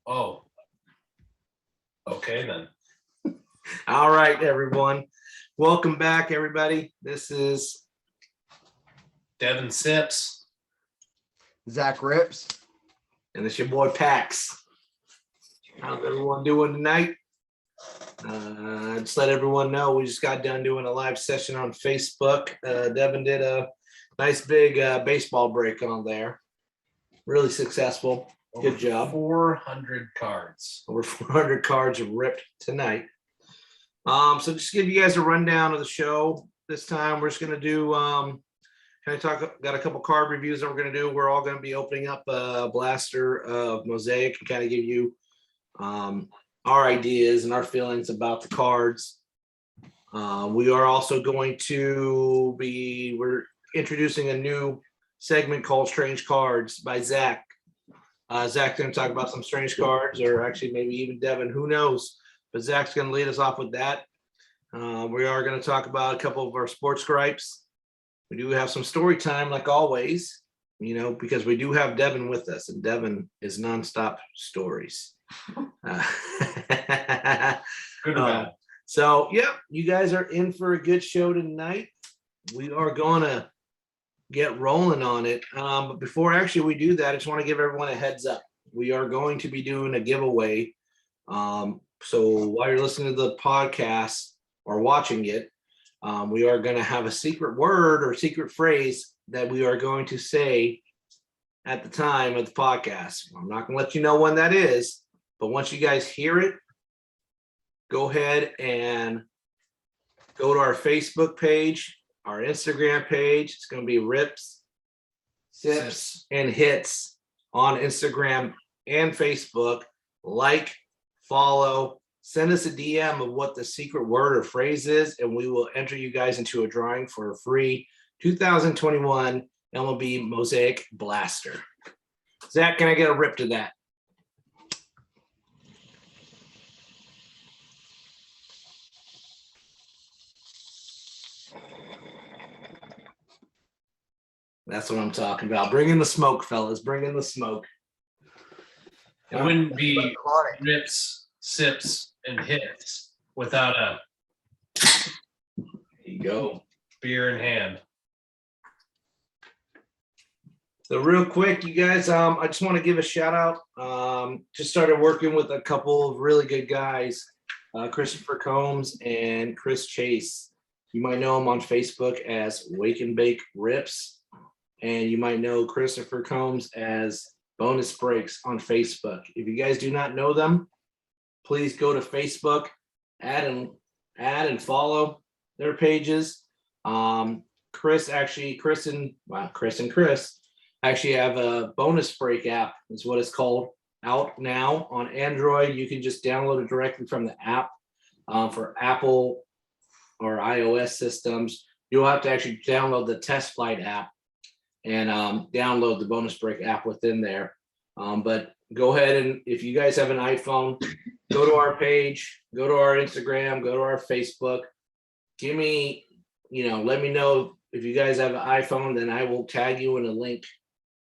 Oh, okay then. All right, everyone. Welcome back, everybody. This is Devin Sips. Zach Rips. and it's your boy Pax. How's everyone doing tonight? Just let everyone know we just got done doing a live session on Facebook. Devin did a nice big baseball break on there. Really successful. Good job. 400 cards. Over 400 cards ripped tonight. So just give you guys a rundown of the show. This time we're just going to do got a couple card reviews that we're going to do. We're all going to be opening up a blaster of Mosaic and kind of give you our ideas and our feelings about the cards. We are also going to we're introducing a new segment called Strange Cards by Zach. Zach's going to talk about some strange cards, or actually maybe even Devin, who knows? But Zach's going to lead us off with that. We are going to talk about a couple of our sports gripes. We do have some story time, like always, because we do have Devin with us, and Devin is nonstop stories. Good or bad. So, yeah, you guys are in for a good show tonight. We are going to get rolling on it. But before actually we do that, I just want to give everyone a heads up. We are going to be doing a giveaway. So while you're listening to the podcast or watching it, we are going to have a secret word or secret phrase that we are going to say at the time of the podcast. I'm not going to let you know when that is, but once you guys hear it, go ahead and go to our Facebook page, our Instagram page. It's going to be Rips, Sips, and Hits on Instagram and Facebook. Like, follow, send us a DM of what the secret word or phrase is, and we will enter you guys into a drawing for a free 2021 MLB Mosaic Blaster. Zach, can I get a rip to that? That's what I'm talking about. Bring in the smoke, fellas. Bring in the smoke. It wouldn't be Rips, Sips, and Hits without a There you go. beer in hand. So real quick, you guys, I just want to give a shout out. Just started working with a couple of really good guys, Christopher Combs and Chris Chase. You might know them on Facebook as Wake and Bake Rips, and you might know Christopher Combs as Bonus Breaks on Facebook. If you guys do not know them, please go to Facebook, add and follow their pages. Chris and Chris actually have a Bonus Break app, is what it's called, out now on Android. You can just download it directly from the app. For Apple or iOS systems, you'll have to actually download the Test Flight app and download the Bonus Break app within there. But go ahead, and if you guys have an iPhone, go to our page, go to our Instagram, go to our Facebook. Let me know if you guys have an iPhone, then I will tag you in a link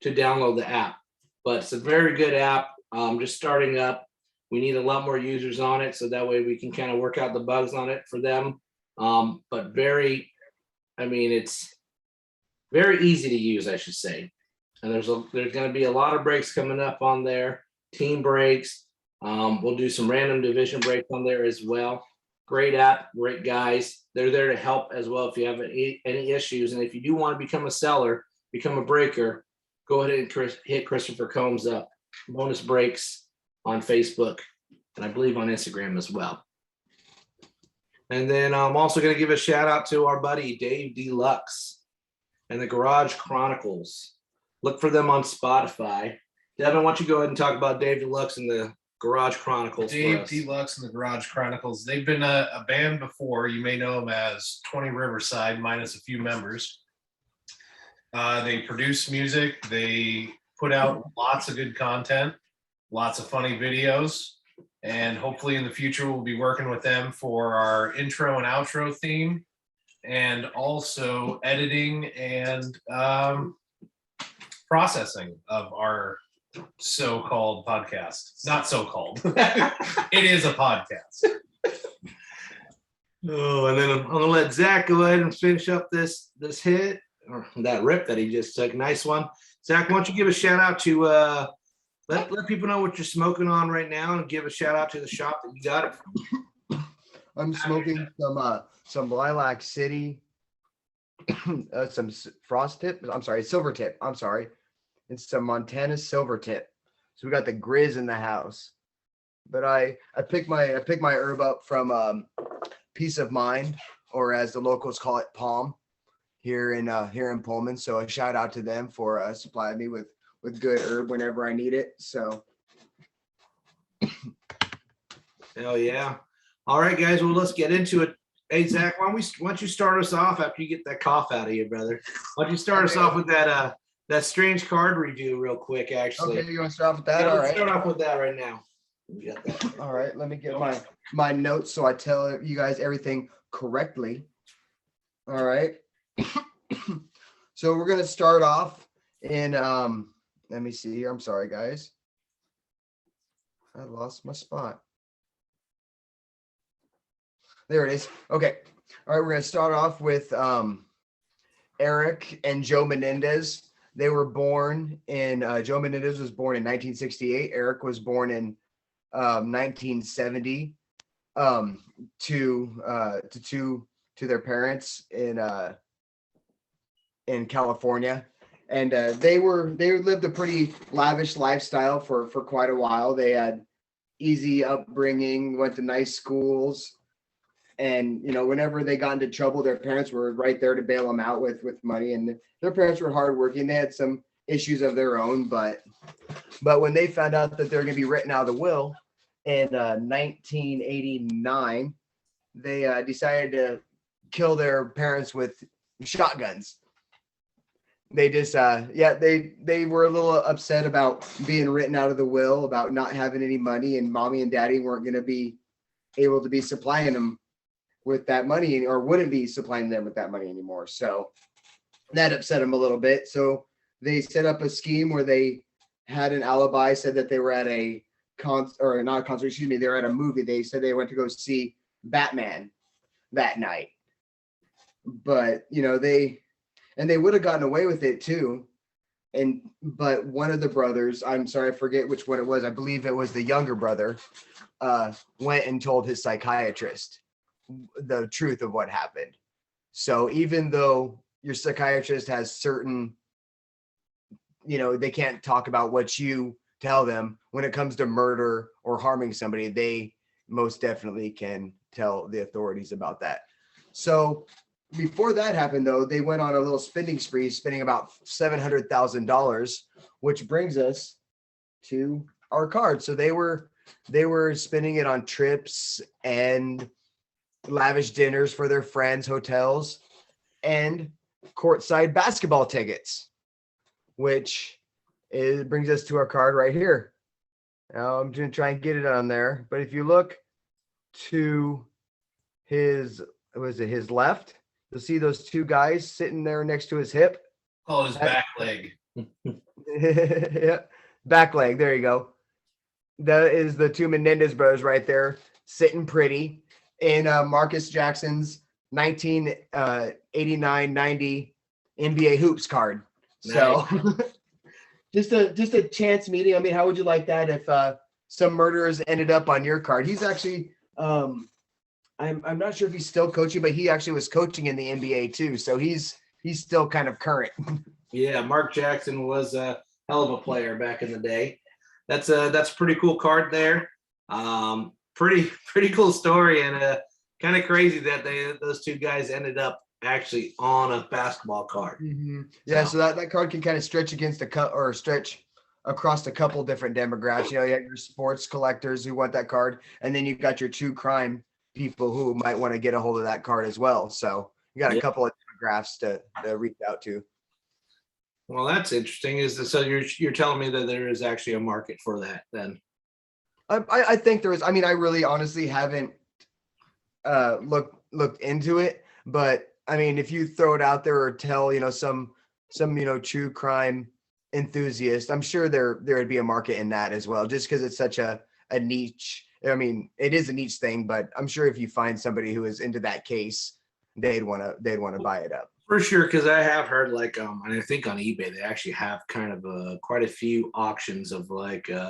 to download the app. But it's a very good app. Just starting up. We need a lot more users on it, so that way we can kind of work out the bugs on it for them. But it's very easy to use, I should say. And there's going to be a lot of breaks coming up on there, team breaks. We'll do some random division breaks on there as well. Great app, great guys. They're there to help as well if you have any issues. And if you do want to become a seller, become a breaker, go ahead and hit Christopher Combs up. Bonus Breaks on Facebook, and I believe on Instagram as well. And then I'm also going to give a shout out to our buddy Dave Deluxe and the Garage Chronicles. Look for them on Spotify. Devin, why don't you go ahead and talk about Dave Deluxe and the Garage Chronicles? Dave Deluxe and the Garage Chronicles. They've been a band before. You may know them as 20 Riverside minus a few members. They produce music. They put out lots of good content, lots of funny videos, and hopefully in the future we'll be working with them for our intro and outro theme, and also editing and processing of our so-called podcast. It's not so-called. It is a podcast. Oh, and then I'm gonna let Zach go ahead and finish up this hit or that rip that he just took. Nice one, Zach. Why don't you give a shout out to let people know what you're smoking on right now, and give a shout out to the shop that you got it from. I'm smoking some Lilac City, some Frost Tip. I'm sorry, Silver Tip. I'm sorry, it's some Montana Silver Tip. So we got the Grizz in the house. But I picked my herb up from Peace of Mind, or as the locals call it, Palm, here in Pullman. So a shout out to them for supplying me with good herb whenever I need it. So Hell yeah! All right, guys. Well, let's get into it. Hey, Zach, why don't you start us off after you get that cough out of you, brother? Why don't you start us off with that strange card review real quick? Actually, okay, you want to start off with that? Yeah, All let's right. start off with that right now. We got that. All right, let me get my notes so I tell you guys everything correctly. All right. So we're gonna start off in let me see here. I'm sorry, guys. I lost my spot. There it is. Okay. All right, we're gonna start off with Eric and Joe Menendez. They were born in Joe Menendez was born in 1968. Eric was born in 1970 to their parents in California, and they lived a pretty lavish lifestyle for quite a while. They had easy upbringing, went to nice schools, and whenever they got into trouble, their parents were right there to bail them out with money. And their parents were hardworking. They had some issues of their own, but when they found out that they're going to be written out of the will in 1989, they decided to kill their parents with shotguns. They just they were a little upset about being written out of the will, about not having any money, and mommy and daddy weren't going to be able to be supplying them with that money, or wouldn't be supplying them with that money anymore. So that upset them a little bit. So they set up a scheme where they had an alibi, said that they were at a they were at a movie. They said they went to go see Batman that night, but they would have gotten away with it too. But one of the brothers, I'm sorry, I forget which one it was. I believe it was the younger brother, went and told his psychiatrist the truth of what happened. So even though your psychiatrist has certain, they can't talk about what you tell them when it comes to murder or harming somebody, they most definitely can tell the authorities about that. So before that happened, though, they went on a little spending spree, spending about $700,000, which brings us to our card. So they were spending it on trips and lavish dinners for their friends, hotels, and courtside basketball tickets, which brings us to our card right here. Now I'm going to try and get it on there, but if you look to his left, you'll see those two guys sitting there next to his hip. Call it his back leg. Yeah, back leg. There you go. That is the two Menendez brothers right there, sitting pretty in Marcus Jackson's 1989-90 NBA hoops card. So just a chance meeting. I mean, how would you like that if some murderers ended up on your card? He's actually I'm not sure if he's still coaching, but he actually was coaching in the NBA too. So he's still kind of current. Yeah, Mark Jackson was a hell of a player back in the day. That's a pretty cool card there. Pretty cool story, and kind of crazy that those two guys ended up actually on a basketball card. Mm-hmm. Yeah, so that card can kind of stretch against stretch across a couple different demographics. You got your sports collectors who want that card, and then you've got your true crime people who might want to get a hold of that card as well. So you got a couple of demographics to reach out to. Well, that's interesting. So you're telling me that there is actually a market for that then? I think there is. I mean, I really honestly haven't looked into it, but I mean, if you throw it out there or tell some true crime enthusiast, I'm sure there would be a market in that as well, just because it's such a niche. I mean, it is a niche thing, but I'm sure if you find somebody who is into that case, they'd want to buy it up. For sure, because I have heard and I think on eBay they actually have kind of quite a few auctions of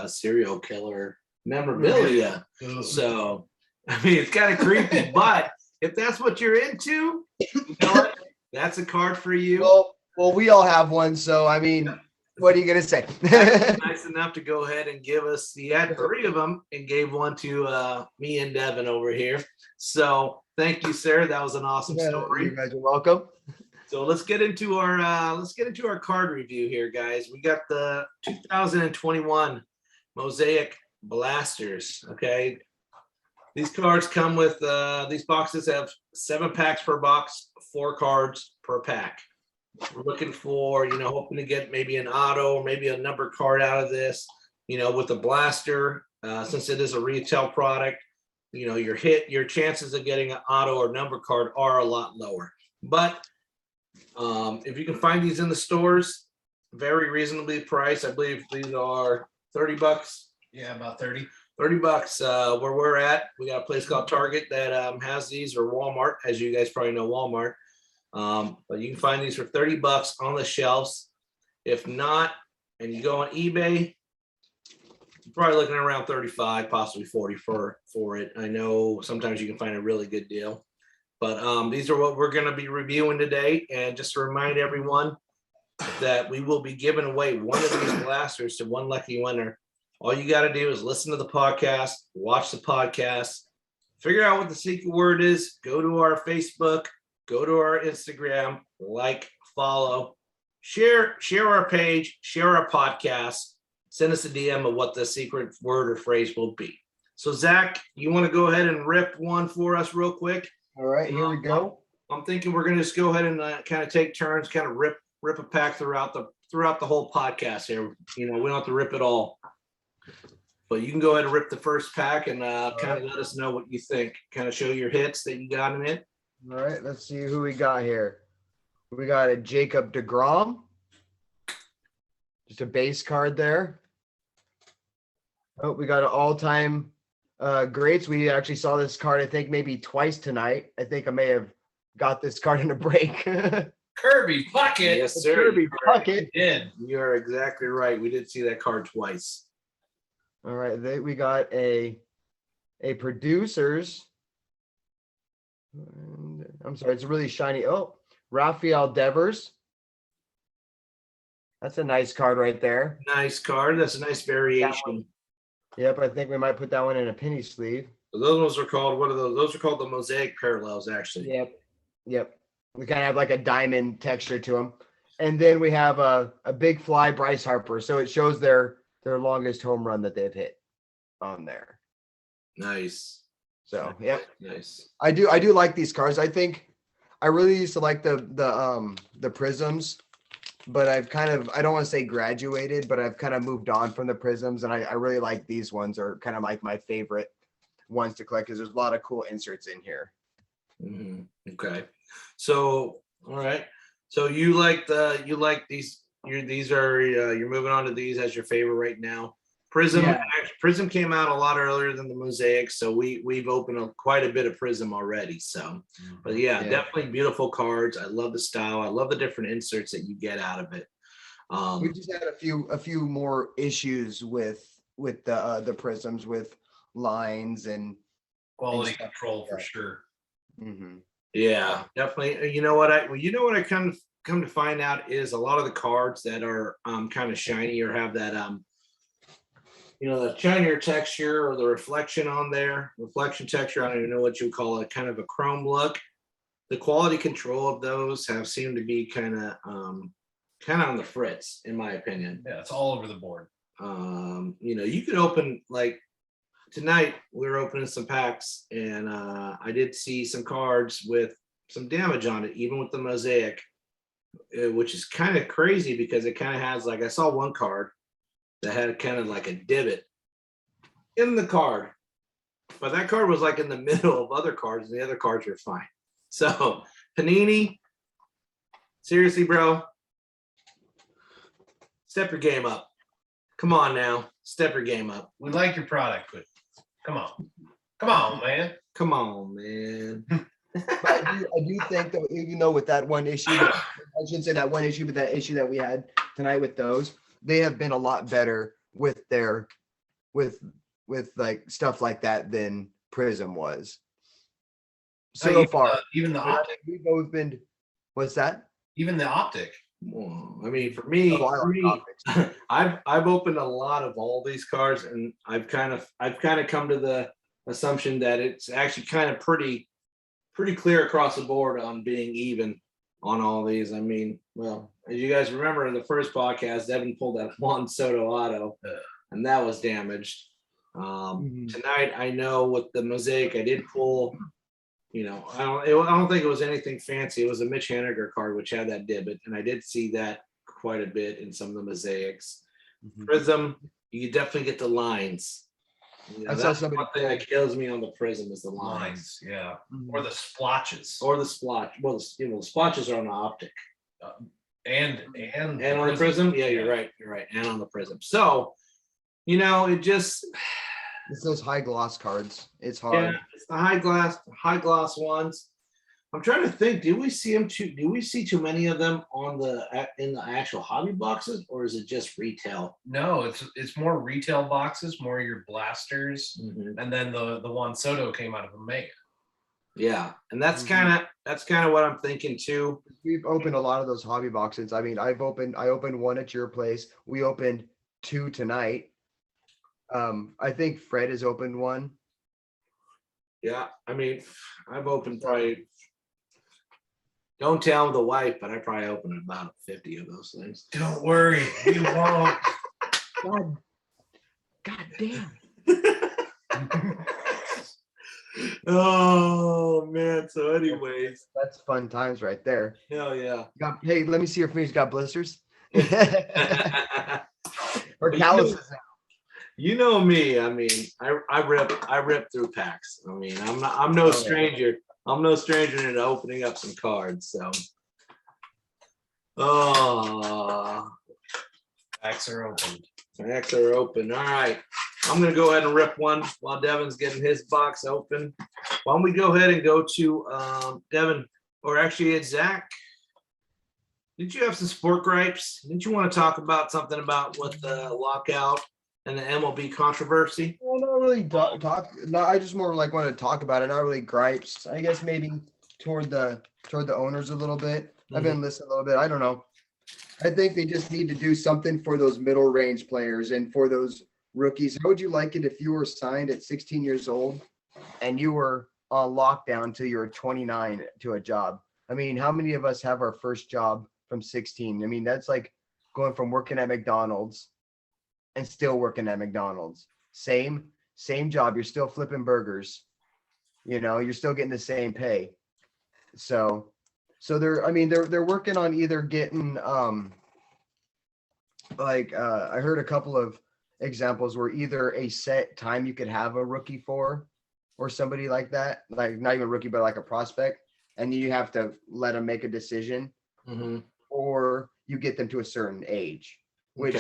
serial killer memorabilia. So I mean, it's kind of creepy, but if that's what you're into, you know what? That's a card for you. Well, we all have one, so I mean, what are you gonna say? Nice enough to go ahead and give us. He had 3 of them and gave one to me and Devin over here. So thank you, sir. That was an awesome story. You guys are welcome. So let's get into our card review here, guys. We got the 2021 Mosaic Blasters. Okay, these cards come with these boxes have 7 packs per box, 4 cards per pack. We're looking for, hoping to get maybe an auto or maybe a number card out of this. With the blaster, since it is a retail product, your chances of getting an auto or number card are a lot lower. But if you can find these in the stores, very reasonably priced. I believe these are $30. Yeah, about 30. $30 where we're at. We got a place called Target that has these, or Walmart, as you guys probably know Walmart. But you can find these for $30 on the shelves. If not, and you go on eBay, you're probably looking around 35, possibly 40 for it. I know sometimes you can find a really good deal. But these are what we're going to be reviewing today. And just to remind everyone that we will be giving away one of these blasters to one lucky winner. All you got to do is listen to the podcast, watch the podcast, figure out what the secret word is, go to our Facebook, go to our Instagram, follow, share our page, share our podcast, send us a DM of what the secret word or phrase will be. So Zach, you want to go ahead and rip one for us real quick? All right, here we go. I'm thinking we're going to just go ahead and kind of take turns, kind of rip a pack throughout the whole podcast here. We don't have to rip it all. But you can go ahead and rip the first pack and kind of let us know what you think. Kind of show your hits that you got in it. All right, let's see who we got here. We got a Jacob deGrom. Just a base card there. Oh, we got an all-time greats. We actually saw this card, I think, maybe twice tonight. I think I may have got this card in a break. Kirby Puckett. Yes, sir. Kirby Puckett. You are exactly right. We did see that card twice. All right, we got a producers. I'm sorry, it's really shiny. Oh, Rafael Devers. That's a nice card right there. Nice card. That's a nice variation. Yep, I think we might put that one in a penny sleeve. So those ones are called, what are those? Those are called the Mosaic parallels, actually. Yep. We kind of have like a diamond texture to them. And then we have a big fly Bryce Harper. So it shows their longest home run that they've hit on there. Nice. So, yep. Nice. I do like these cards. I think I really used to like the prisms, but I don't want to say graduated, but I've kind of moved on from the prisms, and I really like these ones, are kind of like my favorite ones to collect because there's a lot of cool inserts in here. Mm-hmm. Okay. So, all right. So you like these, you're moving on to these as your favorite right now. Prism came out a lot earlier than the Mosaic, so we've opened quite a bit of Prism already. So, but yeah, definitely beautiful cards. I love the style. I love the different inserts that you get out of it. We just had a few more issues with the Prisms, with lines and quality control for sure. Mm-hmm. Yeah, definitely. You know what I come to find out is a lot of the cards that are kind of shiny or have that the shinier texture or the reflection texture. I don't even know what you would call it, kind of a chrome look. The quality control of those have seemed to be kind of on the fritz, in my opinion. Yeah, it's all over the board. You could open, like tonight we were opening some packs, and I did see some cards with some damage on it, even with the Mosaic, which is kind of crazy because it kind of has, like, I saw one card that had kind of like a divot in the card, but that card was like in the middle of other cards, and the other cards were fine. So Panini, seriously, bro, Step your game up. Come on now. Step your game up. We like your product, but come on, man. Come on, man. But I do think that even though with that one issue, I shouldn't say that one issue, but that issue that we had tonight with those, they have been a lot better with their with like stuff like that than Prism was. So even, far, even the but I optic, think we've both been. What's that? even the optic. Well, I mean, for me, Oh, I like optics. I've opened a lot of all these cars, and I've kind of come to the assumption that it's actually kind of pretty clear across the board on being even on all these. I mean, well, as you guys remember in the first podcast, Devin pulled that Juan Soto auto, and that was damaged. Tonight, I know with the Mosaic, I did pull. I don't think it was anything fancy. It was a Mitch Haniger card, which had that divot, and I did see that quite a bit in some of the Mosaics. Prism, you definitely get the lines. I saw That's somebody one thing that kills me on the Prism is the lines. Yeah, or the splotches, Or the splotch. Well, the splotches are on the optic. and And on the Prism, yeah, you're right. You're right. And on the Prism. So, it just It's those high gloss cards. It's yeah, hard. it's the high gloss ones. I'm trying to think. Do we see too many of them in the actual hobby boxes, or is it just retail? No, it's more retail boxes, more your blasters, Mm-hmm. and then the Juan Soto came out of a Mega. Yeah, and that's kind of what I'm thinking too. We've opened a lot of those hobby boxes. I mean, I opened one at your place. We opened 2 tonight. I think Fred has opened one. Yeah, I mean, I've opened probably. Don't tell the wife, but I probably opened about 50 of those things. Don't worry, we won't. God damn. Oh man. So anyways, That's fun times right there. hell yeah. Hey, let me see your fingers. Got blisters? Or But calluses. You know me. I mean, I rip through packs. I mean, I'm no stranger. I'm no stranger to opening up some cards. So, Packs are opened. packs are open. All right, I'm gonna go ahead and rip one while Devin's getting his box open. Why don't we go ahead and go to Devin, or actually it's Zach? Did you have some sport gripes? Didn't you want to talk about something about what the lockout and the MLB controversy? Well, not really talk. No, I just more like want to talk about it. Not really gripes. I guess maybe toward the owners a little bit. I've been listening a little bit. I don't know. I think they just need to do something for those middle range players and for those rookies. How would you like it if you were signed at 16 years old and you were on lockdown till you were 29 to a job? I mean, how many of us have our first job from 16? I mean, that's like going from working at McDonald's and still working at McDonald's. Same job. You're still flipping burgers. You're still getting the same pay. So they're working on either getting I heard a couple of examples where either a set time you could have a rookie for or somebody like that, like not even a rookie, but like a prospect, and you have to let them make a decision, or you get them to a certain age. Which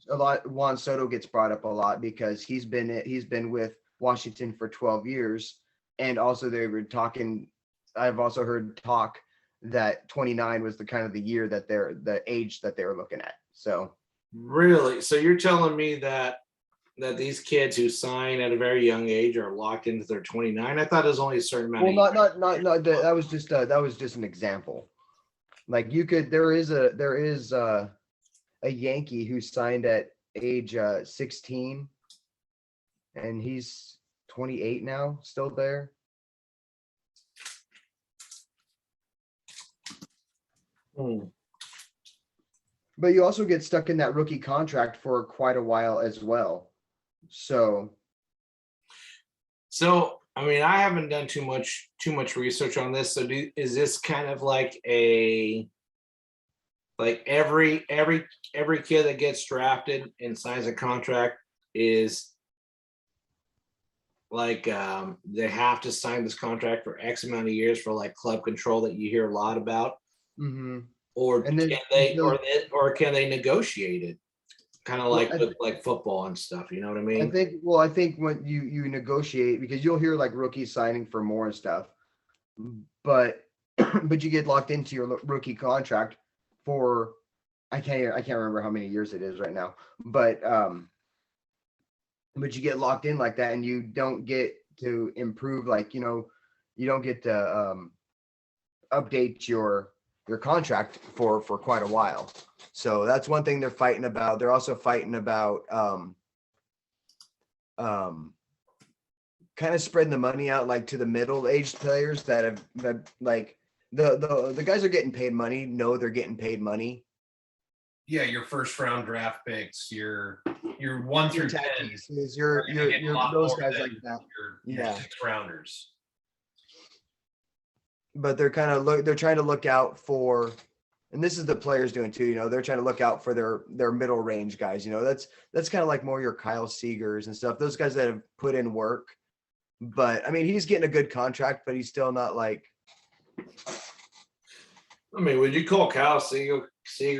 a lot, Juan Soto gets brought up a lot because he's been with Washington for 12 years. And also they were talking, I've also heard talk that 29 was the kind of the year that the age that they were looking at. So really? So you're telling me that these kids who sign at a very young age are locked into their 29? I thought it was only a certain amount. Well, not that was just an example. Like there is a Yankee who signed at age 16 and he's 28 now, still there. But you also get stuck in that rookie contract for quite a while as well. So I mean, I haven't done too much research on this. So is this kind of like every kid that gets drafted and signs a contract is like they have to sign this contract for X amount of years for like club control that you hear a lot about, or can they negotiate it? kind of like with like football and stuff. You know what I mean? I think when you negotiate, because you'll hear like rookies signing for more and stuff, but but you get locked into your rookie contract for I can't remember how many years it is right now, but you get locked in like that, and you don't get to improve, like, you don't get to update your contract for quite a while. So that's one thing they're fighting about. They're also fighting about kind of spreading the money out, like, to the middle-aged players that like the guys are getting paid money. No, they're getting paid money. Yeah, your first round draft picks, your 1 through 10, is your those guys like that. Your 6 rounders. But they're trying to look out for, and this is the players doing too, they're trying to look out for their middle range guys. That's kind of like more your Kyle Seagers and stuff, those guys that have put in work. But I mean, he's getting a good contract, but he's still not like, I mean, would you call Kyle Seager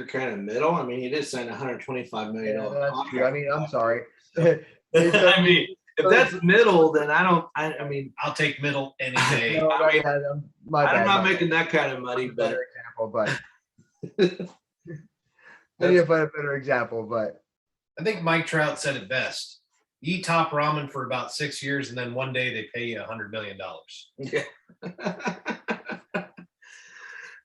kind of middle? I mean, he did sign $125 million. yeah, that's true. I mean, I'm sorry. I mean, if that's middle, then I mean, I'll take middle any day. No, I mean, I'm not making that kind of money, but better example, but I need to find a better example, but I think Mike Trout said it best. You eat top ramen for about 6 years, and then one day they pay you $100 million. yeah.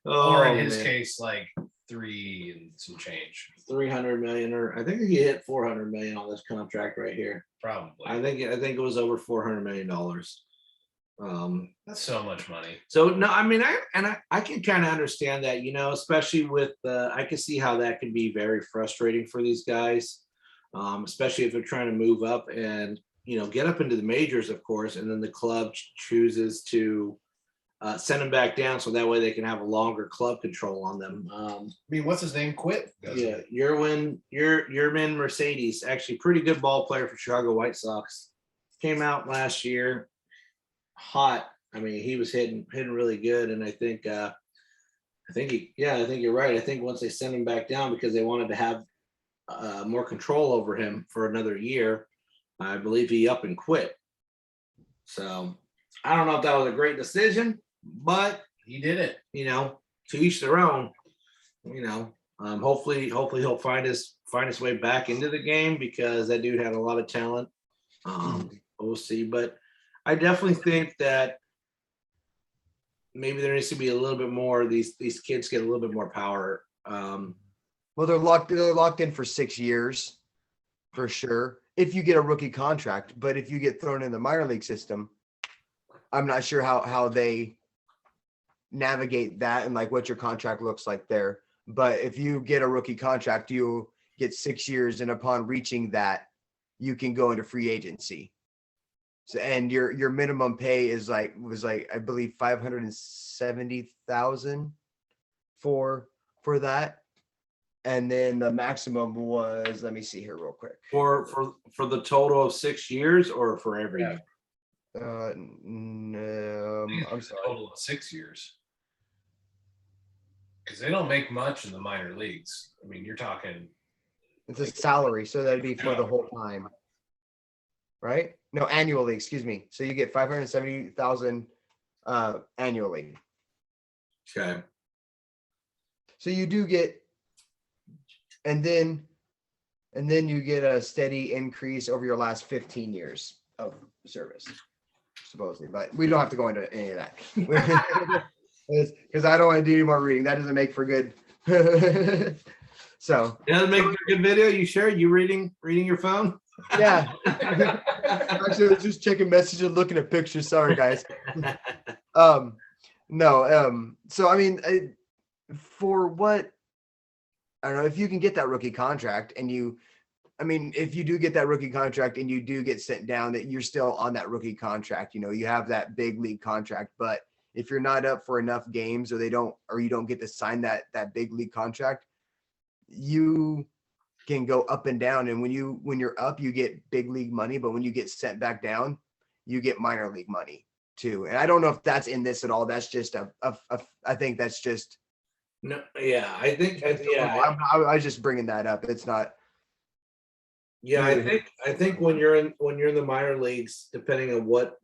Or in his case, like 3 and some change. 300 million, or I think he hit 400 million on this contract right here. Probably. I think it was over $400 million. That's so much money. So no, I mean, I can kind of understand that, especially with I can see how that can be very frustrating for these guys, especially if they're trying to move up and get up into the majors, of course, and then the club chooses to send them back down so that way they can have a longer club control on them. I mean, what's his name? Quit. Yeah, Yermin Mercedes, actually pretty good ball player for Chicago White Sox. Came out last year, hot. I mean, he was hitting really good, and I think you're right. I think once they sent him back down because they wanted to have more control over him for another year, I believe he up and quit. So I don't know if that was a great decision, but he did it. To each their own. Hopefully he'll find his way back into the game because that dude had a lot of talent. We'll see, but I definitely think that maybe there needs to be a little bit more. These kids get a little bit more power. well, they're locked in for 6 years for sure if you get a rookie contract. But if you get thrown in the minor league system, I'm not sure how they navigate that and like what your contract looks like there. But if you get a rookie contract, you get 6 years, and upon reaching that, you can go into free agency. So, and your minimum pay was like I believe 570,000 for that, and then the maximum was, let me see here real quick, For the total of 6 years or for every year? No, I'm sorry. Total of 6 years. Because they don't make much in the minor leagues. I mean, you're talking. It's a salary, so that'd be for the whole time, right? No, annually. Excuse me. So you get 570,000 annually. Okay. So you do get, and then you get a steady increase over your last 15 years of service, supposedly. But we don't have to go into any of that because I don't want to do any more reading. That doesn't make for good. So it doesn't make for a good video. You sure? You reading your phone? Yeah. Actually, I was just checking messages and looking at pictures. Sorry, guys. No. So I mean, for what, I don't know, if you can get that rookie contract and if you do get that rookie contract and you do get sent down, that you're still on that rookie contract, you have that big league contract. But if you're not up for enough games, or you don't get to sign that big league contract, you can go up and down. And when you're up, you get big league money, but when you get sent back down, you get minor league money too. And I don't know if that's in this at all. That's just I think that's just. No, yeah, I think, I was just bringing that up. It's not. Yeah, I think when you're in the minor leagues, depending on what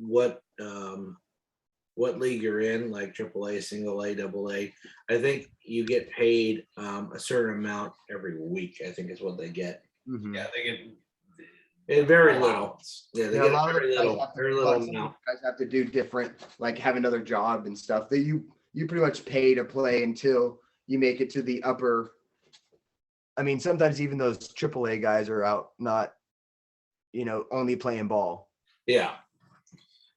league you're in, like AAA, single A, double A, I think you get paid a certain amount every week. I think is what they get. Mhm. Yeah, they get And very little. allowance. Yeah, they Yeah, get a lot of very those guys little, have to, very a little lot, some of those amount. guys have to do different, like have another job and stuff that you pretty much pay to play until you make it to the upper. I mean, sometimes even those AAA guys are out not, only playing ball. Yeah.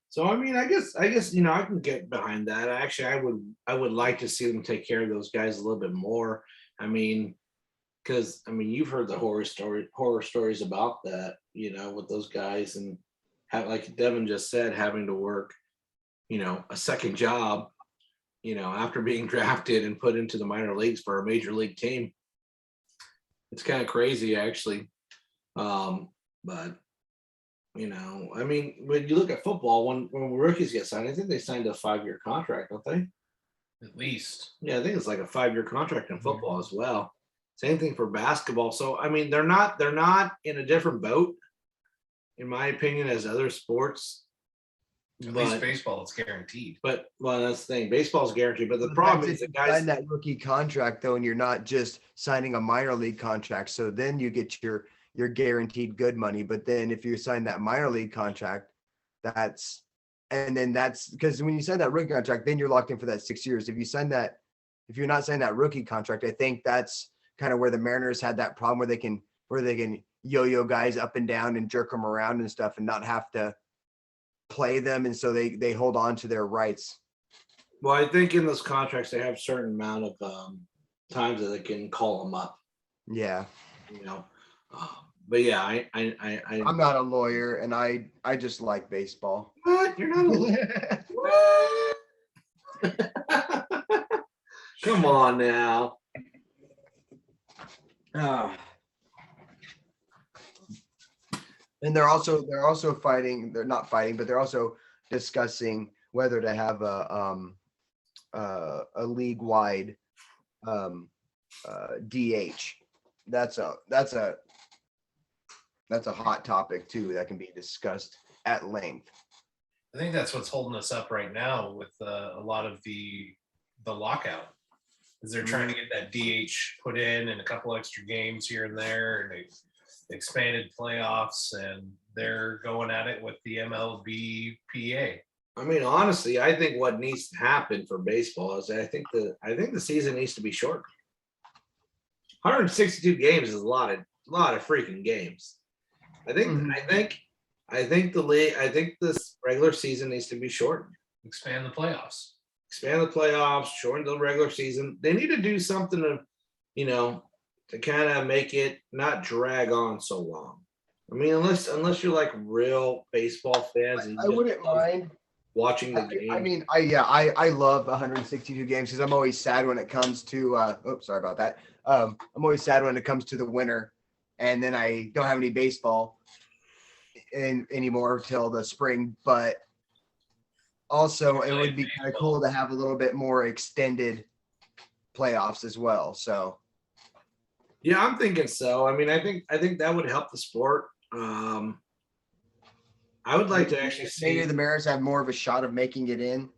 So I mean, I guess I can get behind that. Actually, I would like to see them take care of those guys a little bit more. I mean, because you've heard the horror stories about that, with those guys and like Devin just said, having to work, a second job, after being drafted and put into the minor leagues for a major league team. It's kind of crazy, actually. But when you look at football, when rookies get signed, I think they signed a 5-year contract, don't they? At least. Yeah, I think it's like a 5-year contract in football as well. Same thing for basketball. So they're not in a different boat, in my opinion, as other sports. At least baseball, it's guaranteed. But that's the thing. Baseball's guaranteed. But the problem is that the guys guys sign that rookie contract though, and you're not just signing a minor league contract. So then you get your guaranteed good money. But then if you sign that minor league contract, that's because when you sign that rookie contract, then you're locked in for that 6 years. If you're not signing that rookie contract, I think that's kind of where the Mariners had that problem where they can yo-yo guys up and down and jerk them around and stuff and not have to play them. And so they hold on to their rights. Well, I think in those contracts they have a certain amount of times that they can call them up. Yeah. But yeah, I'm not a lawyer and I just like baseball. What? You're not a lawyer? What? Come on now. And they're also fighting. They're not fighting, but they're also discussing whether to have a league-wide DH. That's a hot topic too that can be discussed at length. I think that's what's holding us up right now with a lot of the lockout, is they're trying to get that DH put in and a couple extra games here and there, and they've expanded playoffs, and they're going at it with the MLB PA. Honestly, I think what needs to happen for baseball is I think the season needs to be shortened. 162 games is a lot of freaking games. I think this regular season needs to be shortened. Expand the playoffs. Shorten the regular season. They need to do something to kind of make it not drag on so long. Unless you're like real baseball fans, and I wouldn't mind watching the game. I love 162 games because I'm always sad when it comes to sorry about that. I'm always sad when it comes to the winter, and then I don't have any baseball anymore till the spring. But also, it would be kind of cool to have a little bit more extended playoffs as well. So, yeah, I'm thinking so. I think that would help the sport. I would like to actually see maybe the Mariners have more of a shot of making it in.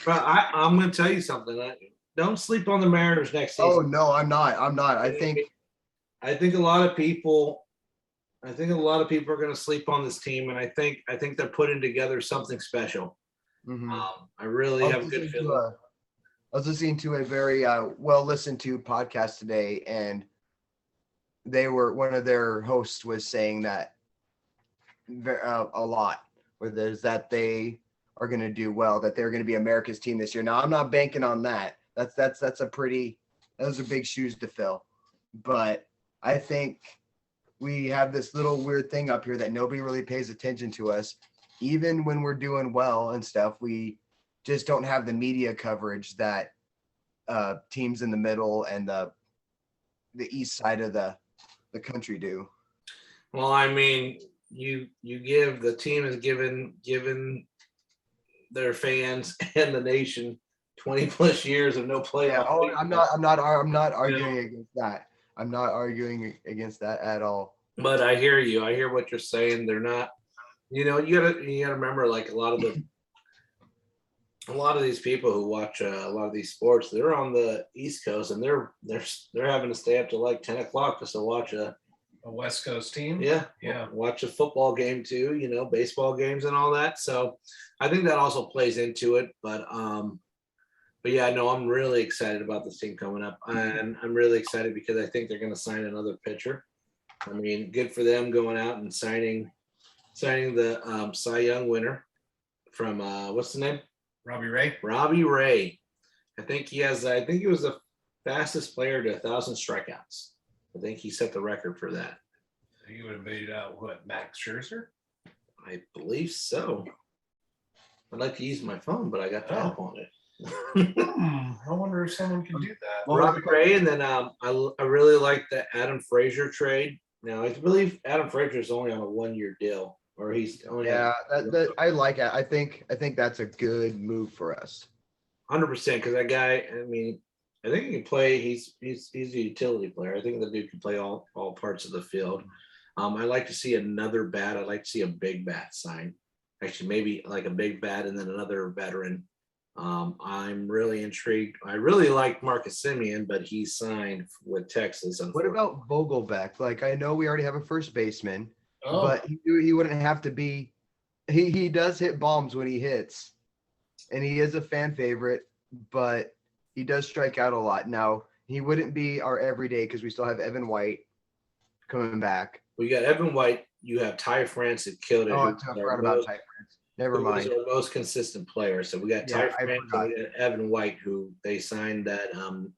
But I'm going to tell you something. Don't sleep on the Mariners next season. Oh no, I'm not. I think a lot of people. I think a lot of people are going to sleep on this team, and I think they're putting together something special. I really have a good feeling. I was listening to a very well listened to podcast today, and one of their hosts was saying that a lot, where there's that they are going to do well, that they're going to be America's team this year. Now, I'm not banking on that. Those are big shoes to fill, but I think we have this little weird thing up here that nobody really pays attention to us. Even when we're doing well and stuff, we just don't have the media coverage that teams in the middle and the east side of the country do. Well, you give the team has given their fans and the nation 20 plus years of no playoff. Yeah, I'm not arguing against that. I'm not arguing against that at all. But I hear you. I hear what you're saying. They're not, you gotta remember, like a lot of these people who watch a lot of these sports, they're on the East Coast and they're having to stay up till like 10 o'clock just to watch a West Coast team. Yeah. Watch a football game too, baseball games and all that. So I think that also plays into it. But yeah, no, I'm really excited about this team coming up. And I'm really excited because I think they're going to sign another pitcher. I mean, good for them going out and signing the Cy Young winner from what's the name? Robbie Ray. Robbie Ray. I think he was the fastest player to 1,000 strikeouts. I think he set the record for that. He would have beat out Max Scherzer? I believe so. I'd like to use my phone, but I got the app on it. I wonder if someone can do that. Robbie Ray, and then I really like the Adam Frazier trade. Now I believe Adam Frazier is only on a 1-year deal, or he's only that I like it. I think that's a good move for us. 100% because that guy. I mean, I think he can play. He's a utility player. I think the dude can play all parts of the field. I like to see another bat. I'd like to see a big bat sign. Actually, maybe like a big bat and then another veteran. I'm really intrigued. I really like Marcus Semien, but he signed with Texas. What about Vogelbach? Like, I know we already have a first baseman, Oh, but he wouldn't have to be. He does hit bombs when he hits, and he is a fan favorite, but he does strike out a lot. Now, he wouldn't be our everyday because we still have Evan White coming back. We got Evan White. You have Ty France that killed it. Oh, I forgot about Ty France. Never mind. He's our most consistent player. So we got Ty France and we got Evan White, who they signed that,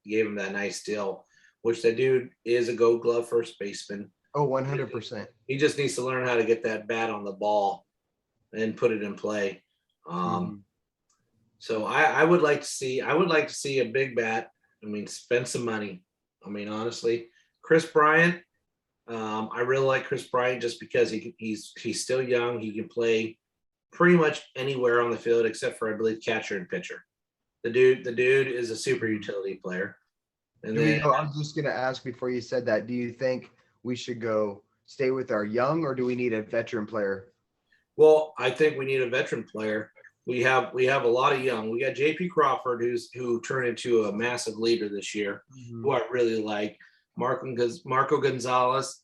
gave him that nice deal, which the dude is a Gold Glove first baseman. Oh, 100%. He just needs to learn how to get that bat on the ball and put it in play. So I would like to see a big bat. I mean, spend some money. I mean, honestly, Chris Bryant. I really like Chris Bryant just because he's still young. He can play pretty much anywhere on the field except for, I believe, catcher and pitcher. The dude is a super utility player. And I was just gonna ask before you said that. Do you think we should stay with our young, or do we need a veteran player? Well, I think we need a veteran player. We have a lot of young. We got J.P. Crawford, who turned into a massive leader this year, who I really like. Marco Gonzalez,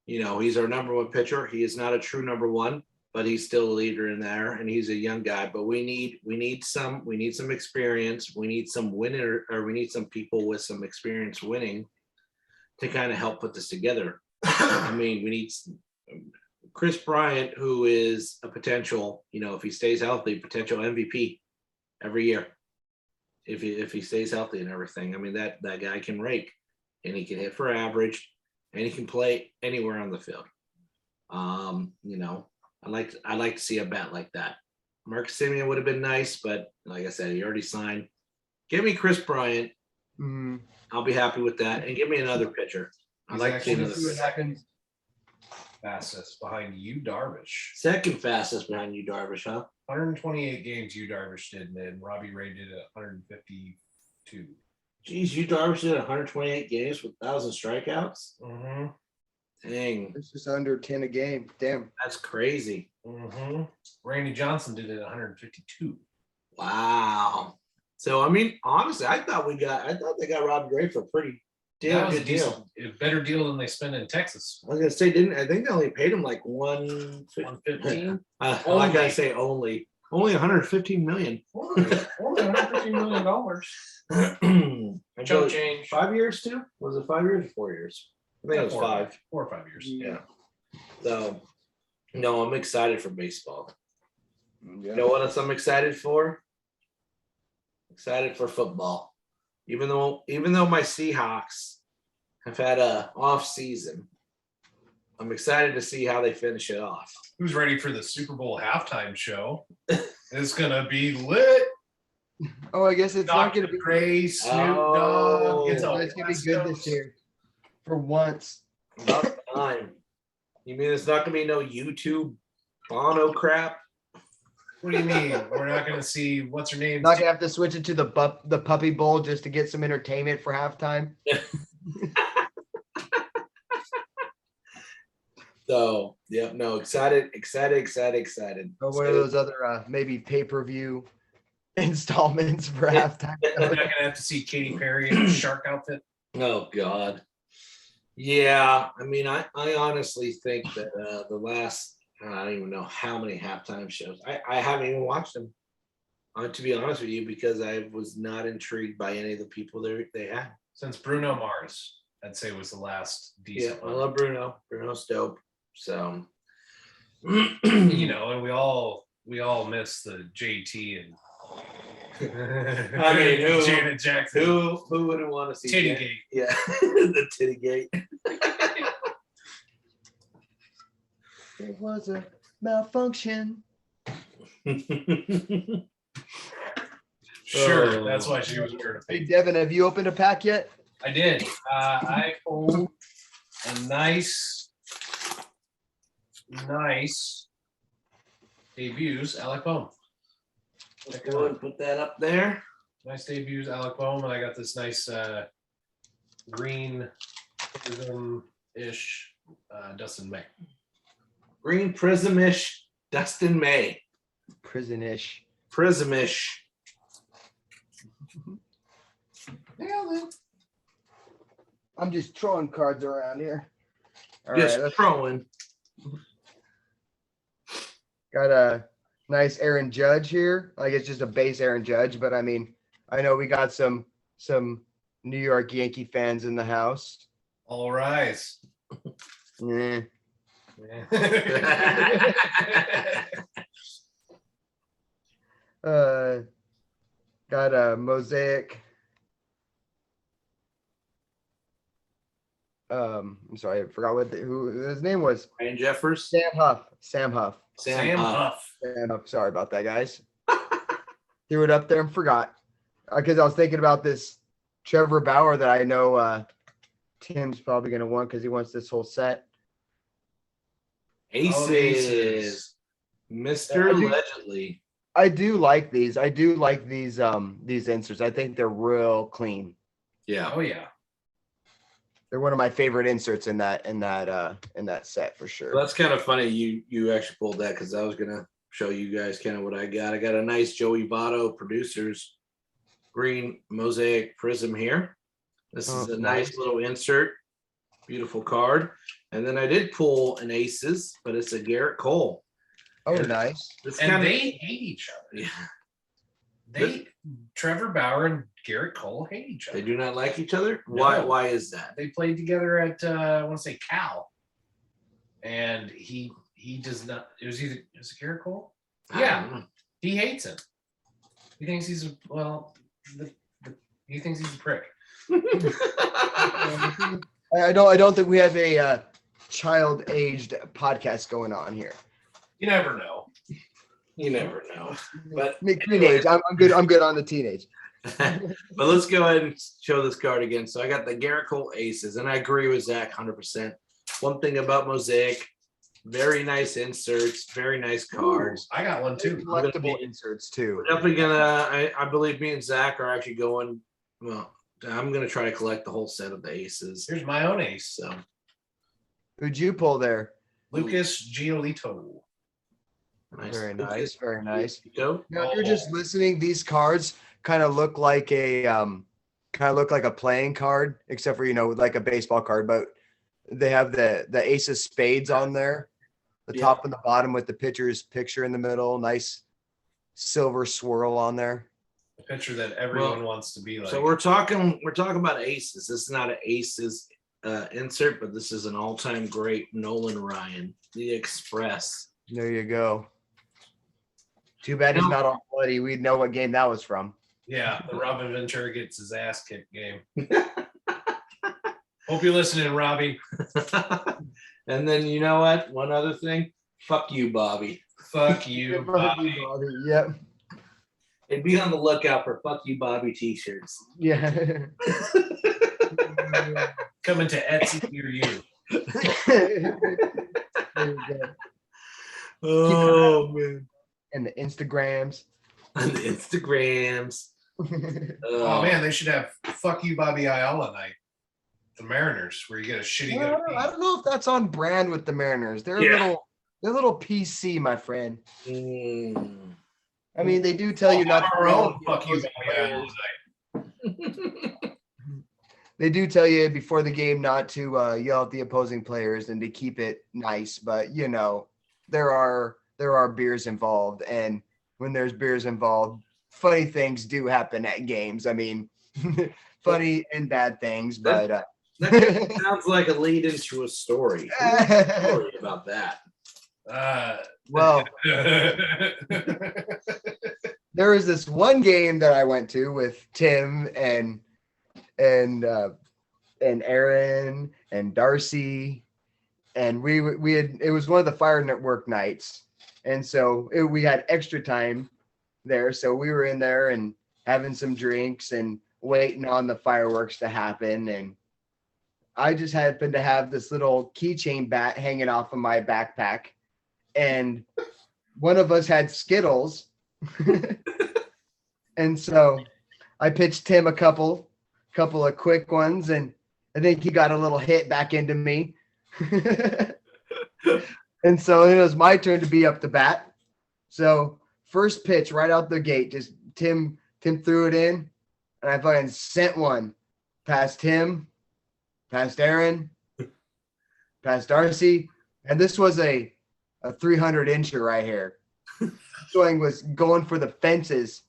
he's our number one pitcher. He is not a true number one, but he's still a leader in there, and he's a young guy. But we need some experience. We need some winner, or we need some people with some experience winning to kind of help put this together. I mean, we need Chris Bryant, who is a potential, if he stays healthy, potential MVP every year. If he stays healthy and everything, I mean that guy can rake, and he can hit for average, and he can play anywhere on the field. I'd like to see a bat like that. Marcus Semien would have been nice, but like I said, he already signed. Give me Chris Bryant. I'll be happy with that, and give me another pitcher. I'd like to see another pitcher. Fastest behind you, Darvish. Second fastest behind you, Darvish, huh? 128 games you Darvish did, and Robbie Ray did 152. Geez, you Darvish did 128 games with 1,000 strikeouts. Dang, It's just under 10 a game. Damn, that's crazy. Randy Johnson did it 152. Wow. So I mean, honestly, I thought they got Robbie Ray for a pretty damn good deal. A better deal than they spent in Texas. I was gonna say, I think they only paid him like 115. I gotta say only 115 million. Only $115 million. Chunk change. 5 years too? Was it 5 years or 4 years? I think it was 5. 4 or 5 years. Yeah. So, no, I'm excited for baseball. Yeah. You know what else I'm excited for? Excited for football. Even though my Seahawks have had a off season, I'm excited to see how they finish it off. Who's ready for the Super Bowl halftime show? It's gonna be lit. Oh, I guess it's not Dr. gonna be Dre, Snoop Oh. Dogg. It's gonna be good this year. For once. About time. You mean it's not gonna be no YouTube Bono crap? What do you mean? We're not gonna see what's her name? Not gonna have to switch it to the Puppy Bowl just to get some entertainment for halftime. So, yeah, no, excited. Or one of those other maybe pay-per-view installments for halftime. We're not gonna have to see Katy Perry in a shark outfit. Oh God. Yeah, I mean, I honestly think that the last I don't even know how many halftime shows. I haven't even watched them. To be honest with you, because I was not intrigued by any of the people they had. Since Bruno Mars, I'd say was the last Yeah, decent I one. love Bruno. Bruno's dope. So, You know, and we all miss the JT and I mean, who- Janet Jackson. who wouldn't want to see Titty that? Gate. Yeah, the titty gate. It was a malfunction. Sure, Oh. that's why she was wearing a Hey, fake. Devin, have you opened a pack yet? I did. I owned a nice debuts, Alec Bohm. Let's go and put that up there. Nice debuts, Alec Bohm, and I got this nice green prism-ish Dustin May. Green Prism-ish, Dustin May. Prison-ish. Prism-ish. I'm just throwing cards around here. All Just right, let's- throwing. got a nice Aaron Judge here. Like it's just a base Aaron Judge, but I mean, I know we got some New York Yankee fans in the house. All rise. Yeah. Got a Mosaic. I'm sorry, I forgot who his name was. Ryan Jeffers. Sam Huff. Sam Huff. Sam Huff. Sam Huff. Sorry about that, guys. Threw it up there and forgot. Because I was thinking about this Trevor Bauer that I know Tim's probably going to want because he wants this whole set. Aces. Oh, Aces. Mr. I do- Allegedly. I do like these. I do like these inserts. I think they're real clean. Yeah. Oh yeah. They're one of my favorite inserts in that set for sure. Well, that's kind of funny. You actually pulled that because I was gonna show you guys kind of what I got. I got a nice Joey Votto Producers green Mosaic Prism here. This is a nice little insert. Beautiful card. And then I did pull an Aces, but it's a Garrett Cole. Oh, And nice. It's And kind of they hate each other. yeah. Trevor Bauer and Garrett Cole hate each other. They do not like each other. No. Why is that? They played together at I want to say Cal, and he does not. Is it Garrett Cole? I Yeah, don't know. he hates him. He thinks he's he thinks he's a prick. I don't think we have a child-aged podcast going on here. You never know. You never know. But Teenage. I'm good. I'm good on the teenage. but let's go ahead and show this card again. So I got the Garrett Cole Aces, and I agree with Zach 100%. One thing about Mosaic, very nice inserts, very nice cards. I got one too. Collectible inserts too. We're definitely gonna. I believe me and Zach are actually going. Well, I'm gonna try to collect the whole set of the Aces. Here's my own ace. So Who'd you pull there? Lucas Giolito. nice. Very nice. Very nice. Go. Now, if you're just listening, these cards kind of look like a playing card, except for like a baseball card, but they have the ace of spades on there, the top and the bottom with the pitcher's picture in the middle, nice silver swirl on there. A picture that everyone wants to be like. So we're talking about Aces. This is not an Aces insert, but this is an all-time great Nolan Ryan, the Express. There you go. Too bad he's not on bloody. We'd know what game that was from. Yeah, the Robin Ventura gets his ass kicked game. Hope you're listening, Robbie. And then you know what? One other thing. Fuck you, Bobby. Fuck you, Bobby. Yep. And be on the lookout for Fuck You, Bobby t-shirts. Yeah. Coming to Etsy near you. There you go. Oh, man. And the Instagrams. On the Instagrams. Oh man, they should have "Fuck You, Bobby Ayala" night. the Mariners, where you get a shitty Well, good I don't know if that's on brand with the Mariners. They're Yeah. they're a little PC, my friend. Mm. I mean, they do tell you not to our yell own at the fuck you opposing Bally players. They do tell you before the game not to yell at the opposing players and to keep it nice, but you know, there are beers involved, and when there's beers involved, funny things do happen at games. I mean, funny and bad things, but That kind of sounds like a lead into a story. Story about that. well, there was this one game that I went to with Tim and Aaron and Darcy, and we had, it was one of the Fire Network nights, and so we had extra time there, so we were in there and having some drinks and waiting on the fireworks to happen, and I just happened to have this little keychain bat hanging off of my backpack, and one of us had Skittles. And so I pitched Tim a couple of quick ones, and I think he got a little hit back into me. And so it was my turn to be up the bat. So first pitch right out the gate, just Tim threw it in, and I fucking sent one past him, past Aaron, past Darcy, and this was a 300 incher right here. Swing was going for the fences.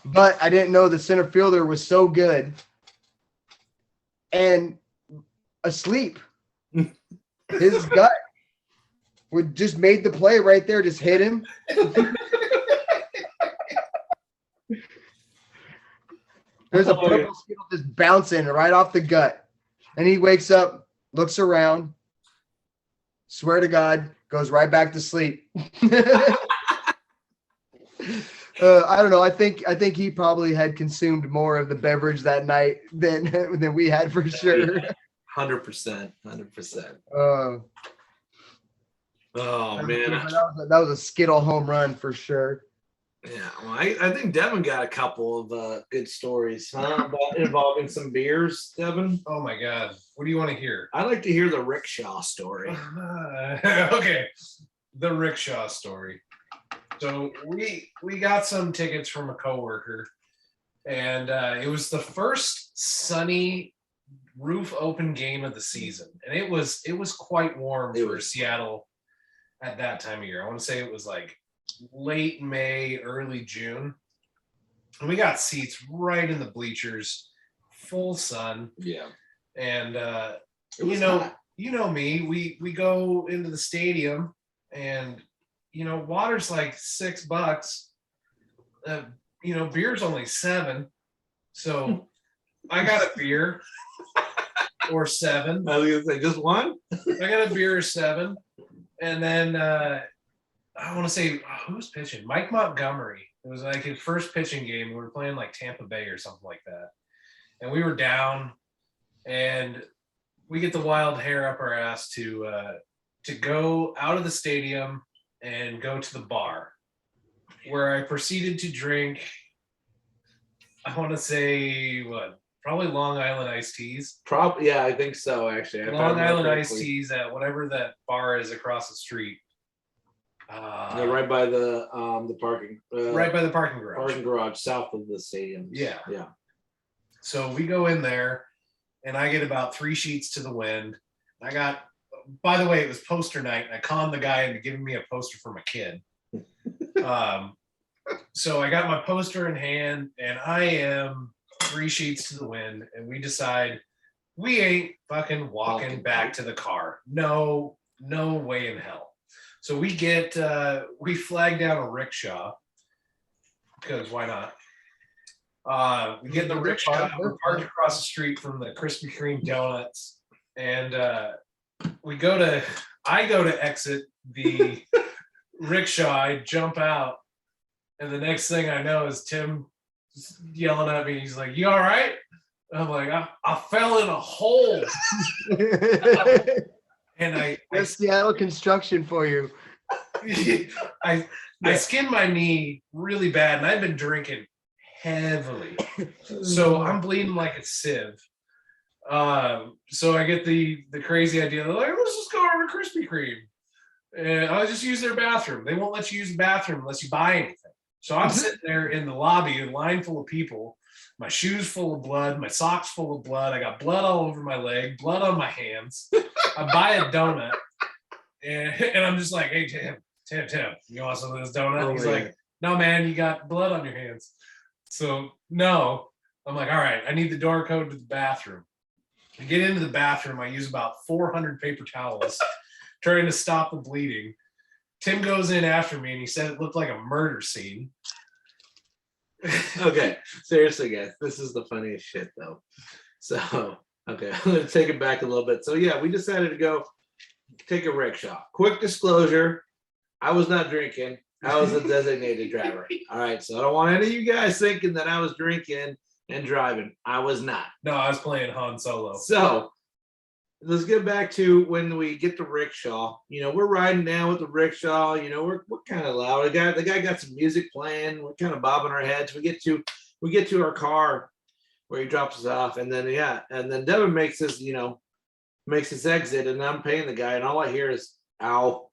But I didn't know the center fielder was so good and asleep. His gut would just made the play right there, just hit him. There's a purple skittle just bouncing right off the gut. And he wakes up, looks around, swear to God, goes right back to sleep. I don't know. I think he probably had consumed more of the beverage that night than we had for sure. 100%. 100%. Oh man. That was a Skittle home run for sure. Yeah, well, I think Devin got a couple of good stories, huh? Involving some beers, Devin. Oh my God. What do you want to hear? I'd like to hear the rickshaw story. Okay. The rickshaw story. So we got some tickets from a coworker, and it was the first sunny roof open game of the season, and it was quite warm for Seattle at that time of year. I want to say it was like late May, early June, and we got seats right in the bleachers, full sun. Yeah, and you know me, we go into the stadium, and water's like $6. Beer's only $7. So I got a beer or $7. I was gonna say just one. I got a beer or $7. And then I want to say who was pitching? Mike Montgomery. It was like his first pitching game. We were playing like Tampa Bay or something like that. And we were down, and we get the wild hair up our ass to go out of the stadium and go to the bar, where I proceeded to drink, I want to say, probably Long Island iced teas. Yeah, I think so, actually. Long Island iced teas at whatever that bar is across the street. Yeah, right by the parking. Right by the parking garage. Parking garage south of the stadium. Yeah. Yeah. So we go in there, and I get about 3 sheets to the wind. By the way, it was poster night, and I conned the guy into giving me a poster for my kid. So I got my poster in hand, and I am 3 sheets to the wind, and we decide we ain't fucking walking back to the car. No way in hell. So we flag down a rickshaw, because why not? We get in the rickshaw, we're parked across the street from the Krispy Kreme donuts, and I go to exit the rickshaw, I jump out, and the next thing I know is Tim yelling at me. He's like, "You all right?" And I'm like, I fell in a hole. And That's Seattle construction for you. I skinned my knee really bad, and I've been drinking heavily. So I'm bleeding like a sieve. So I get the crazy idea. They're like, let's just go over to Krispy Kreme. And I'll just use their bathroom. They won't let you use the bathroom unless you buy anything. So I'm sitting there in the lobby, a line full of people, my shoes full of blood, my socks full of blood. I got blood all over my leg, blood on my hands. I buy a donut, and I'm just like, hey, Tim, you want some of this donut? Oh, He's yeah. like, no, man, you got blood on your hands. So, no. I'm like, all right, I need the door code to the bathroom. I get into the bathroom. I use about 400 paper towels trying to stop the bleeding. Tim goes in after me, and he said it looked like a murder scene. Okay, seriously, guys, this is the funniest shit, though. So, okay, I'm gonna take it back a little bit. So, yeah, we decided to go take a rickshaw. Quick disclosure: I was not drinking. I was a designated driver. All right, so I don't want any of you guys thinking that I was drinking and driving. I was not. No, I was playing Han Solo. So let's get back to when we get to rickshaw. You know, we're riding down with the rickshaw. You know, we're kind of loud. The guy got some music playing. We're kind of bobbing our heads. We get to our car where he drops us off, and then Devin makes his exit, and I'm paying the guy, and all I hear is "ow."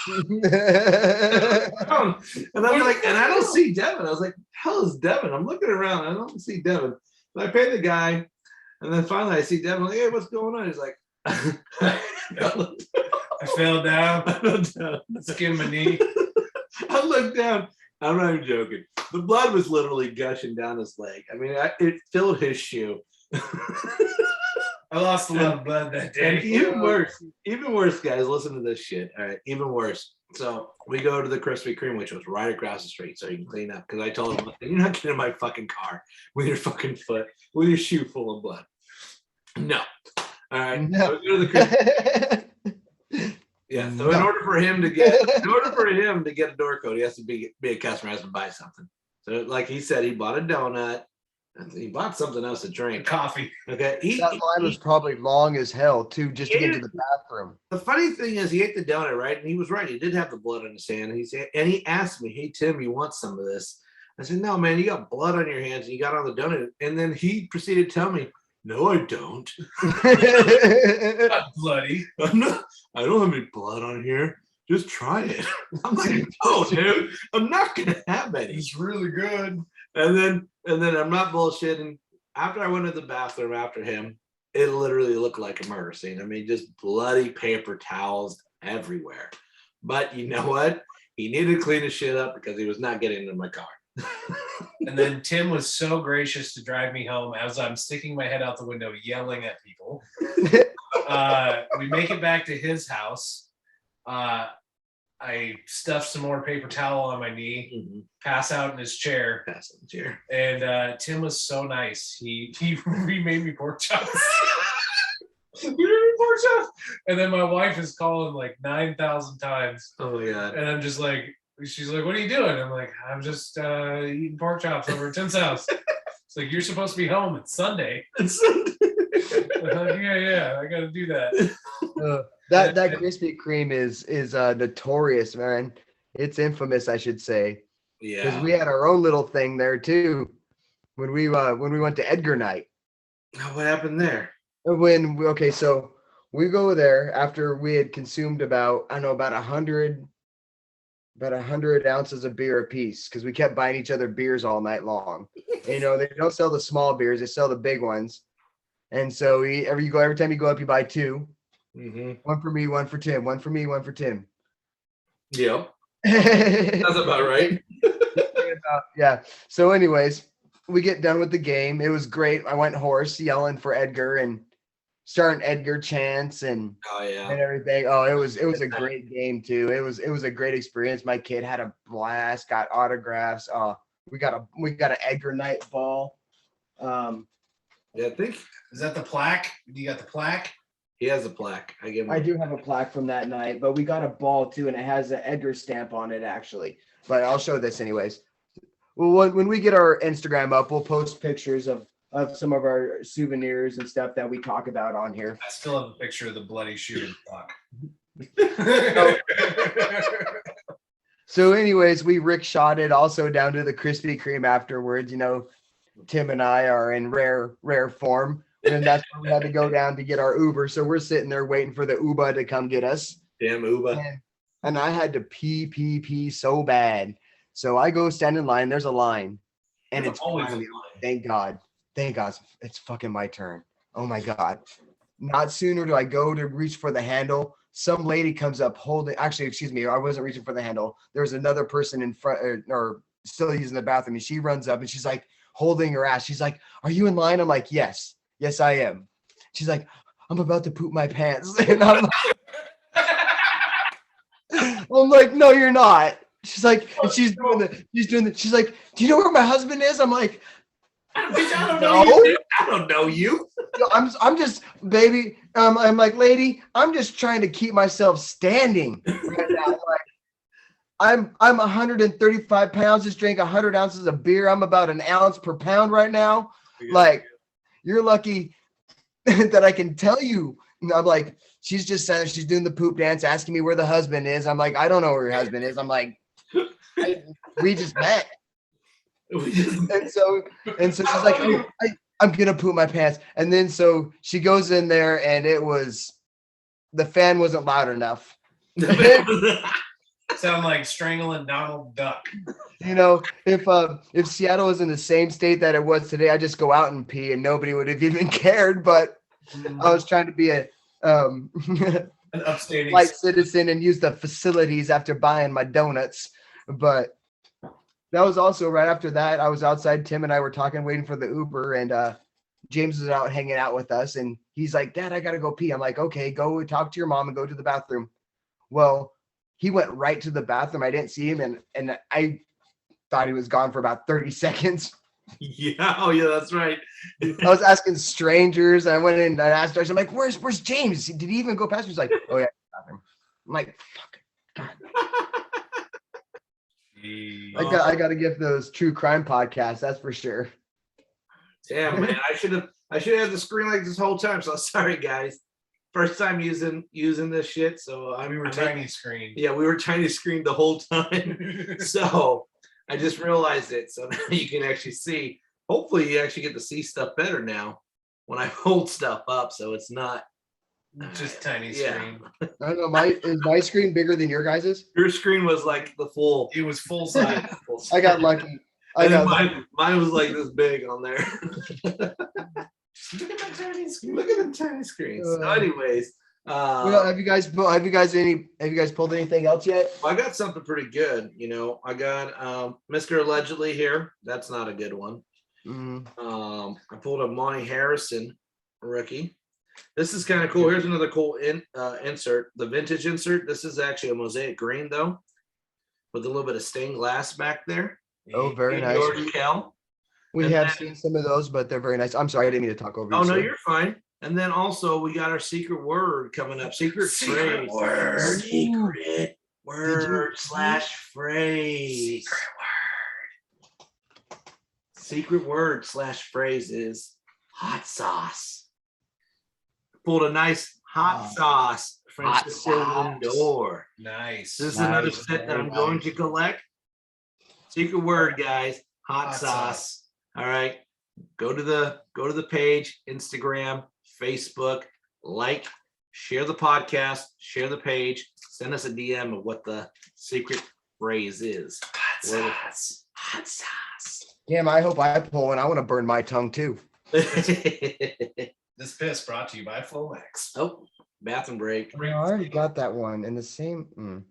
And I'm like, and I don't see Devin. I was like, hell is Devin? I'm looking around. I don't see Devin. But I pay the guy, and then finally I see Devin. I'm like, hey, what's going on? He's like, I fell down, skinned my knee. I looked down. I'm not even joking. The blood was literally gushing down his leg. I mean, it filled his shoe. I lost a lot of blood that day. And even worse, guys, listen to this shit. All right, even worse. So we go to the Krispy Kreme, which was right across the street, so you can clean up. Because I told him, you're not getting in my fucking car with your fucking foot, with your shoe full of blood. No. All right. No. So we go to the Krispy. Yeah. So in order for him to get a door code, he has to be a customer, has to buy something. So like he said, he bought a donut. He bought something else to drink. Coffee. Okay. That line was probably long as hell too, just to get to the bathroom. The funny thing is, he ate the donut, right? And he was right. He did have the blood on his hand. And he asked me, "Hey Tim, you want some of this?" I said, "No, man. You got blood on your hands, and you got on the donut." And then he proceeded to tell me, "No, I don't. Not bloody. I don't have any blood on here. Just try it." I'm like, "No, dude. I'm not gonna have any." It's really good. And then I'm not bullshitting. After I went to the bathroom after him, it literally looked like a murder scene. I mean, just bloody paper towels everywhere. But you know what? He needed to clean his shit up because he was not getting into my car. And then Tim was so gracious to drive me home as I'm sticking my head out the window yelling at people. We make it back to his house. I stuff some more paper towel on my knee, pass out in his chair. And Tim was so nice. He remade me pork chops. You made me pork chops. And then my wife is calling like 9,000 times. Oh my God. And I'm just like, she's like, what are you doing? I'm like, I'm just eating pork chops over at Tim's house. It's like, you're supposed to be home. It's Sunday. It's Sunday. Yeah, I got to do that. That Krispy Kreme is notorious, man. It's infamous, I should say. Yeah. Because we had our own little thing there too when we went to Edgar night. What happened there? So we go there after we had consumed about 100 ounces of beer apiece, because we kept buying each other beers all night long. And, they don't sell the small beers; they sell the big ones. And so every time you go up, you buy two. Mm-hmm. One for me, one for Tim. One for me, one for Tim. Yep. That's about right. Yeah. So anyways, we get done with the game. It was great. I went hoarse yelling for Edgar and starting Edgar chants and everything. Oh, it was a great game too. It was a great experience. My kid had a blast, got autographs. We got an Edgar night ball. Yeah, I think, is that the plaque? Do you got the plaque? He has a plaque. I do have a plaque from that night, but we got a ball too, and it has an Edgar stamp on it actually. But I'll show this anyways. Well, when we get our Instagram up, we'll post pictures of some of our souvenirs and stuff that we talk about on here. I still have a picture of the bloody shoe. So, anyways, we rickshotted also down to the Krispy Kreme afterwards. Tim and I are in rare form. And that's where we had to go down to get our Uber. So we're sitting there waiting for the Uber to come get us. Damn Uber. And I had to pee so bad. So I go stand in line. There's a line. And There's it's always finally, a line. thank God. Thank God. It's fucking my turn. Oh my God. Not sooner do I go to reach for the handle. Some lady comes up holding, actually, excuse me, I wasn't reaching for the handle. There's another person in front or still using the bathroom. And she runs up and she's like holding her ass. She's like, "Are you in line?" I'm like, "Yes. Yes, I am." She's like, "I'm about to poop my pants." And I'm like, "No, you're not." She's like, and she's doing the, she's like, "Do you know where my husband is?" I'm like, I don't "No." know you. I don't know you. I'm just, baby. I'm like, "Lady, I'm just trying to keep myself standing right now." Like, I'm 135 pounds. Just drank 100 ounces of beer. I'm about an ounce per pound right now. Like, you're lucky that I can tell you. And I'm like, she's just saying she's doing the poop dance, asking me where the husband is. I'm like, "I don't know where your husband is." I'm like, we just met. And so she's like, I'm gonna poop my pants. And then so she goes in there, and the fan wasn't loud enough. Sound like strangling Donald Duck. If Seattle was in the same state that it was today, I'd just go out and pee, and nobody would have even cared. But I was trying to be a An upstanding. light citizen and use the facilities after buying my donuts. But that was also right after that. I was outside. Tim and I were talking, waiting for the Uber, and James was out hanging out with us. And he's like, "Dad, I gotta go pee." I'm like, "Okay, go talk to your mom and go to the bathroom." Well, he went right to the bathroom. I didn't see him, and I thought he was gone for about 30 seconds. Yeah, oh yeah, that's right. I was asking strangers. I went in and I asked her, I'm like, where's James? Did he even go past me? He's like, "Oh yeah, bathroom." I'm like, fuck. I gotta give those true crime podcasts, that's for sure. Damn, man, I should have had the screen like this whole time. So sorry, guys. First time using this shit. So We were tiny screen. Yeah, we were tiny screen the whole time. So I just realized it. So now you can actually see. Hopefully, you actually get to see stuff better now when I hold stuff up. So it's not Just tiny Yeah. screen. I don't know, is my screen bigger than your guys's? Your screen was like the full. It was full size. I got lucky. And then mine was like this big on there. Look at that tiny screen. Look at the tiny screens. So anyways, Well, have you guys pulled anything else yet? I got something pretty good. I got Mr. Allegedly here. That's not a good one. I pulled a Monty Harrison rookie. This is kind of cool. Here's another cool insert. The vintage insert. This is actually a mosaic green though, with a little bit of stained glass back there. Oh, very nice. George Kell. We And have then- seen some of those, but they're very nice. I'm sorry, I didn't mean to talk over you. Oh no, sir. you're fine. And then also we got our secret word coming up. Secret phrase. word. Secret word slash phrase. Secret word slash phrase is hot sauce. Pulled a nice hot sauce. Francisco sauce. Lindor. Nice. This is another Nice, set that very I'm going nice. to collect. Secret word, guys. Hot sauce. All right. Go to the page, Instagram, Facebook, like, share the podcast, share the page, send us a DM of what the secret phrase is. Hot sauce. Hot sauce. Damn, I hope I pull one. I want to burn my tongue too. This piss brought to you by Flomax. Oh, bathroom break. I already got that one in the same.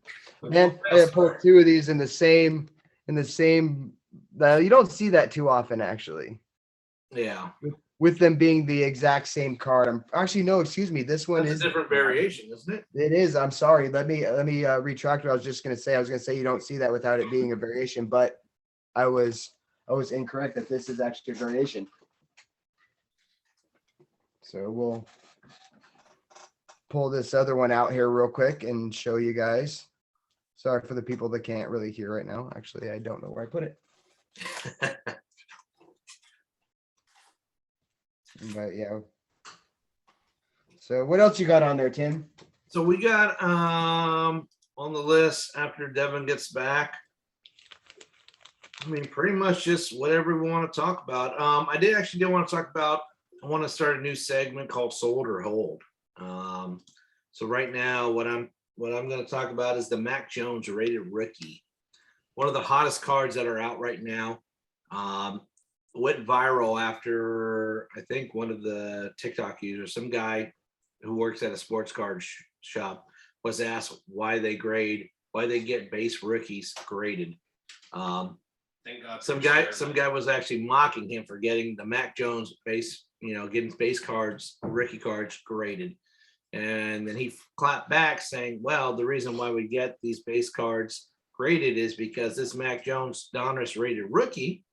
Man, I had pulled two of these in the same. You don't see that too often, actually. Yeah. With them being the exact same card. Excuse me. This one That's is a different variation, isn't it? It is. I'm sorry. Let me retract what I was just gonna say. I was gonna say you don't see that without it being a variation, but I was incorrect that this is actually a variation. So we'll pull this other one out here real quick and show you guys. Sorry for the people that can't really hear right now. Actually, I don't know where I put it. But yeah. So what else you got on there, Tim? So we got on the list after Devin gets back? I mean, pretty much just whatever we want to talk about. I did want to talk about, I want to start a new segment called Sold or Hold. So right now, what I'm going to talk about is the Mac Jones rated rookie. One of the hottest cards that are out right now. Went viral after, I think, one of the TikTok users, some guy who works at a sports card shop, was asked why they get base rookies graded. Thank God. Some guy was actually mocking him for getting the Mac Jones base, getting base cards, rookie cards graded. And then he clapped back saying, well, the reason why we get these base cards graded is because this Mac Jones Donruss rated rookie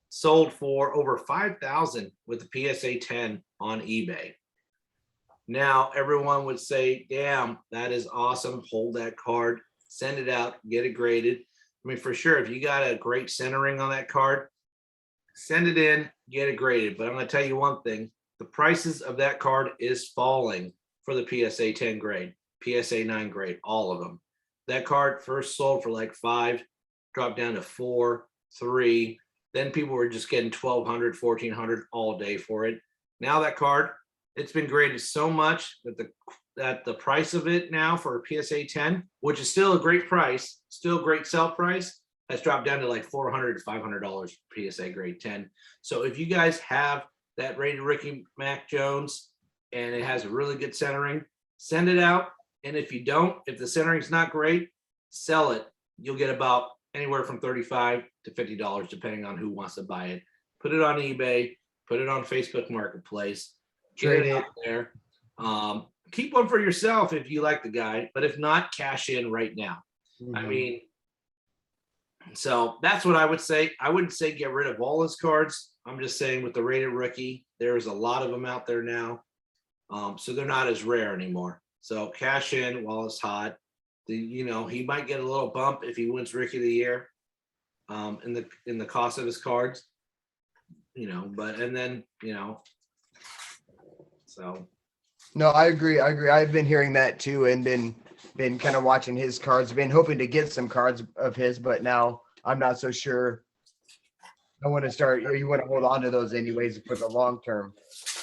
sold for over $5,000 with the PSA 10 on eBay. Now everyone would say, damn, that is awesome. Hold that card, send it out, get it graded. I mean, for sure, if you got a great centering on that card, send it in, get it graded. But I'm going to tell you one thing. The prices of that card is falling for the PSA 10 grade, PSA 9 grade, all of them. That card first sold for like $5, dropped down to $4, $3. Then people were just getting $1,200, $1,400 all day for it. Now that card, it's been graded so much that the price of it now for a PSA 10, which is still a great price, still a great sell price, has dropped down to like $400 to $500 PSA grade 10. So if you guys have that rated rookie Mac Jones and it has a really good centering, send it out. And if you don't, if the centering's not great, sell it. You'll get about anywhere from $35 to $50, depending on who wants to buy it. Put it on eBay, put it on Facebook Marketplace, trade it out there. Keep one for yourself if you like the guy, but if not, cash in right now. Mm-hmm. I mean, so that's what I would say. I wouldn't say get rid of all his cards. I'm just saying with the rated rookie, there's a lot of them out there now. So they're not as rare anymore. So cash in while it's hot. He might get a little bump if he wins Rookie of the Year in the cost of his cards. So. No, I agree. I've been hearing that too, and been kind of watching his cards. Been hoping to get some cards of his, but now I'm not so sure. I want to start. You want to hold on to those anyways for the long term,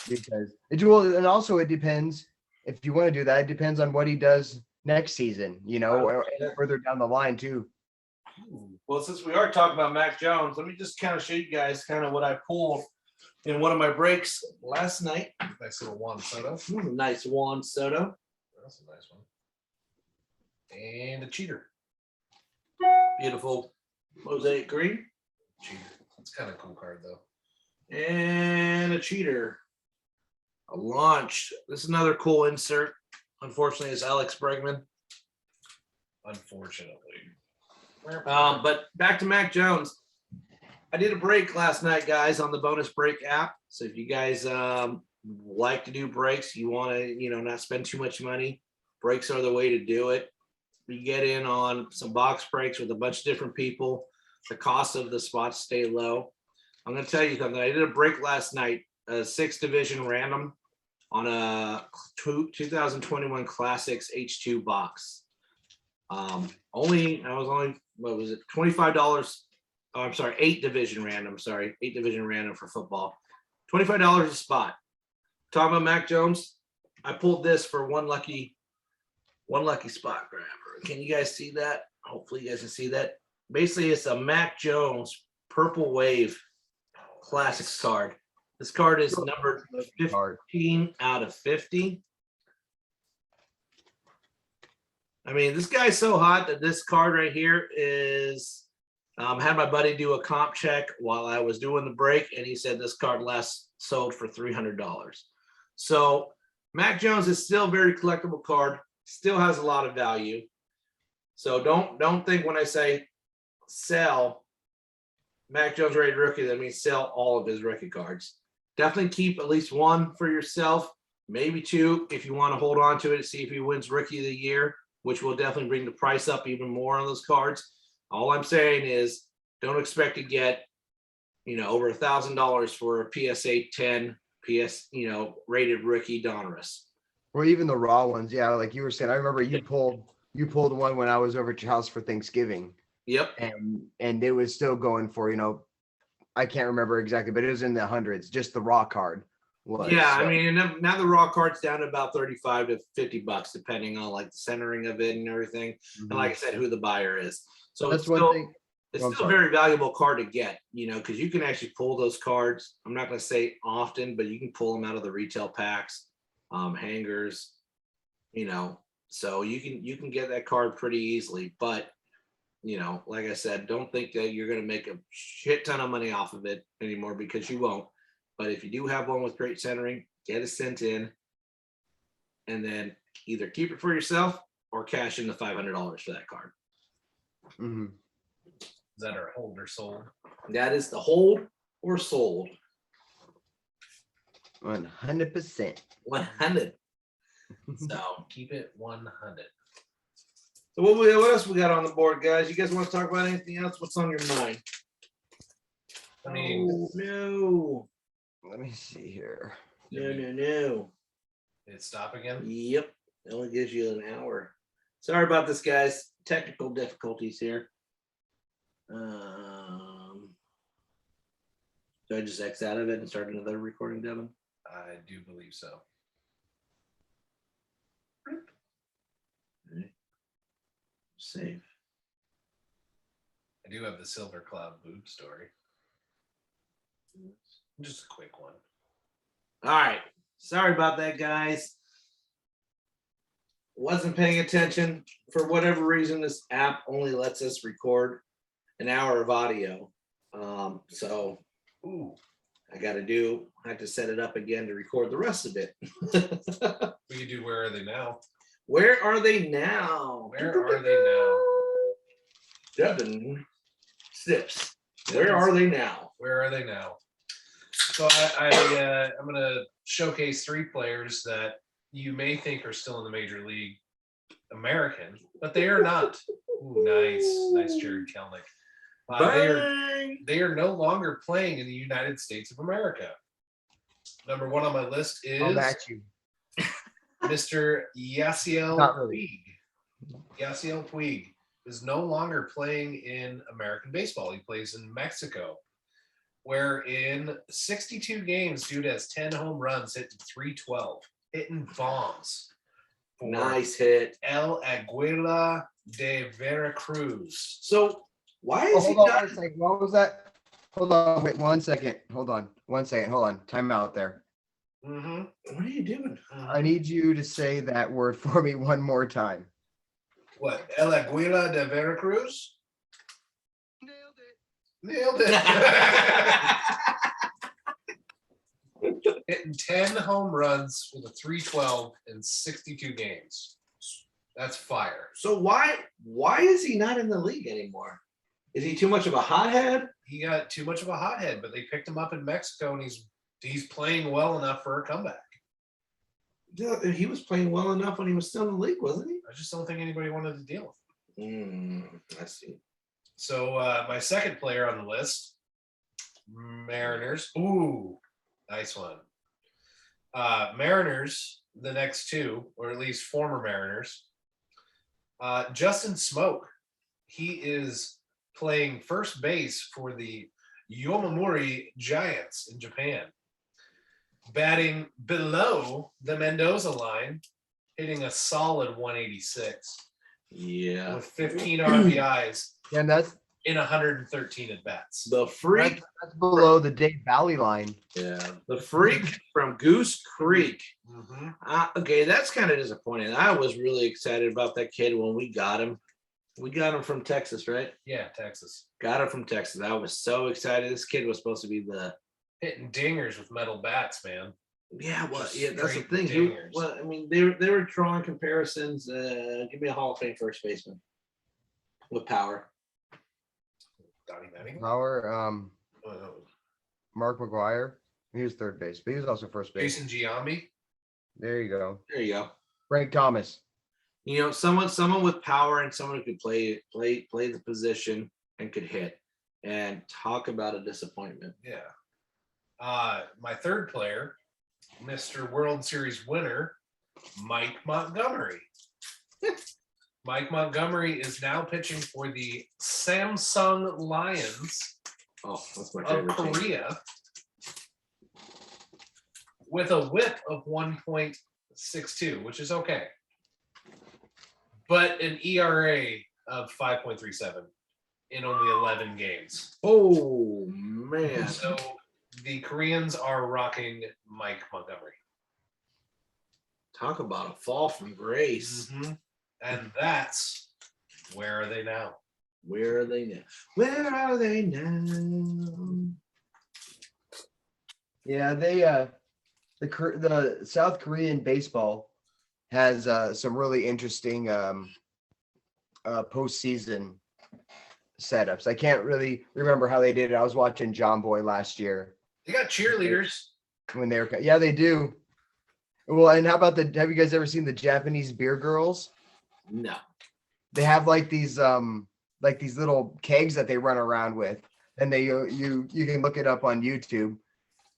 because it will. And also, it depends if you want to do that. It depends on what he does next season. Or further down the line too. Well, since we are talking about Mac Jones, let me just kind of show you guys kind of what I pulled in one of my breaks last night. Nice little Juan Soto. Nice Juan Soto. That's a nice one. And a cheater. Beautiful mosaic green. Cheater. That's kind of a cool card though. And a cheater. A launch. This is another cool insert. Unfortunately, it's Alex Bregman. Unfortunately. But back to Mac Jones. I did a break last night, guys, on the bonus break app. So if you guys like to do breaks, you want to, not spend too much money, breaks are the way to do it. You get in on some box breaks with a bunch of different people. The cost of the spots stay low. I'm going to tell you something. I did a break last night, a 6th division random on a 2021 Classics H2 box. I was only, what was it? $25. Oh, I'm sorry, 8 division random. Sorry, 8 division random for football. $25 a spot. Talking about Mac Jones, I pulled this for one lucky spot grabber. Can you guys see that? Hopefully you guys can see that. Basically, it's a Mac Jones Purple Wave Classics card. This card is numbered 15 out of 50. I mean, this guy's so hot that this card right here is. Had my buddy do a comp check while I was doing the break, and he said this card last sold for $300. So Mac Jones is still a very collectible card, still has a lot of value. So don't think when I say sell Mac Jones rated rookie, that means sell all of his rookie cards. Definitely keep at least one for yourself, maybe 2 if you want to hold on to it, see if he wins Rookie of the Year, which will definitely bring the price up even more on those cards. All I'm saying is don't expect to get, over $1,000 for a PSA 10 rated rookie Donruss. Or even the raw ones. Yeah. Like you were saying, I remember you pulled you pulled one when I was over at your house for Thanksgiving, Yep. and it was still going for, I can't remember exactly, but it was in the hundreds. Just the raw card was. Yeah, so. I mean, and now the raw card's down to about 35 to $50, depending on like the centering of it and everything. And like I said, who the buyer is. So That's it's one still, thing. it's I'm still a sorry. very valuable card to get, because you can actually pull those cards. I'm not going to say often, but you can pull them out of the retail packs, hangers, so you can get that card pretty easily. But like I said, don't think that you're going to make a shit ton of money off of it anymore, because you won't. But if you do have one with great centering, get it sent in, and then either keep it for yourself or cash in the $500 for that card. Mhm. Is that our hold or sold? That is the hold or sold. 100%. 100. So Keep it 100. So what else we got on the board, guys? You guys want to talk about anything else? What's on your mind? I mean, No. Let me see here. No. did it stop again? Yep. It only gives you an hour. Sorry about this, guys. Technical difficulties here. Do I just X out of it and start another recording, Devin? I do believe so. Save. I do have the Silver Cloud boob story. Just a quick one. All right. Sorry about that, guys. Wasn't paying attention. For whatever reason, this app only lets us record an hour of audio. So Ooh, I have to set it up again to record the rest of it. we could do Where Are They Now? Where are they now? Where are they now? Devin Sips. Where are they now? Where are they now? So I'm going to showcase 3 players that you may think are still in the Major League American, but they are not. Ooh, nice, Jared Kelnick. They are no longer playing in the United States of America. Number 1 on my list is I'll match you. Mr. Yasiel Not really. Puig. Yasiel Puig is no longer playing in American baseball. He plays in Mexico, where in 62 games, dude has 10 home runs, hitting .312, hitting bombs. Nice hit. El Aguila de Veracruz. So why is he Hold on not? 1 second. What was that? Hold on. Wait 1 second. Hold on. 1 second. Hold on. Time out there. Mm-hmm. What are you doing? I need you to say that word for me one more time. What? El Aguila de Veracruz? Nailed it. Hitting 10 home runs with a .312 in 62 games. That's fire. So why is he not in the league anymore? Is he too much of a hothead? He got too much of a hothead, but they picked him up in Mexico, and he's playing well enough for a comeback. Yeah, he was playing well enough when he was still in the league, wasn't he? I just don't think anybody wanted to deal with him. I see. So my second player on the list, Mariners. Ooh, nice one. Mariners, the next 2, or at least former Mariners. Justin Smoke. He is playing first base for the Yomiuri Giants in Japan. Batting below the Mendoza line, hitting a solid 186. Yeah. With 15 RBIs And that's in 113 at bats. The freak. that's below the Dave Valley line. Yeah. The freak from Goose Creek. Mm-hmm. Okay, that's kind of disappointing. I was really excited about that kid when we got him. We got him from Texas, right? Yeah, Texas. Got him from Texas. I was so excited. This kid was supposed to be the Hitting dingers with metal bats, man. that's the Straight thing. dingers. They were drawing comparisons. Give me a Hall of Fame first baseman with power. Donnie Manning. Power, Mark McGuire. He was third base, but he was also first base. Jason Giambi. There you go. There you go. Frank Thomas. Someone with power and someone who could play the position and could hit. And talk about a disappointment. Yeah. My third player, Mr. World Series winner, Mike Montgomery. Mike Montgomery is now pitching for the Samsung Lions Oh, that's my of favorite team. Korea with a whip of 1.62, which is okay. But an ERA of 5.37 in only 11 games. Oh man. So the Koreans are rocking Mike Montgomery. Talk about a fall from grace. Mhm. And that's where are they now? Where are they now? Where are they now? Yeah, the South Korean baseball has some really interesting postseason setups. I can't really remember how they did it. I was watching John Boy last year They got cheerleaders. when they were. Yeah, they do. Well, and how about have you guys ever seen the Japanese beer girls? No. They have like these little kegs that they run around with, and you can look it up on YouTube,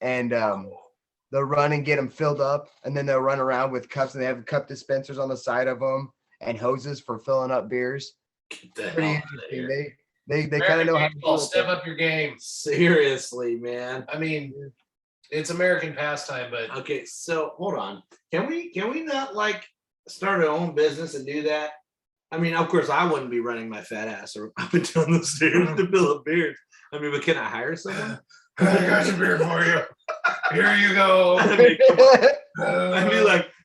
and they'll run and get them filled up, and then they'll run around with cups, and they have cup dispensers on the side of them and hoses for filling up beers. Get the Pretty hell out of interesting. here. They kind of know how to Baseball, do step it. up your game. Seriously, man. I mean, it's American pastime, but Okay, so hold on. Can we not like start our own business and do that? I mean, of course, I wouldn't be running my fat ass or up and down the stairs to fill up beers. I mean, but can I hire someone? I got some beer for you. Here you go. I mean,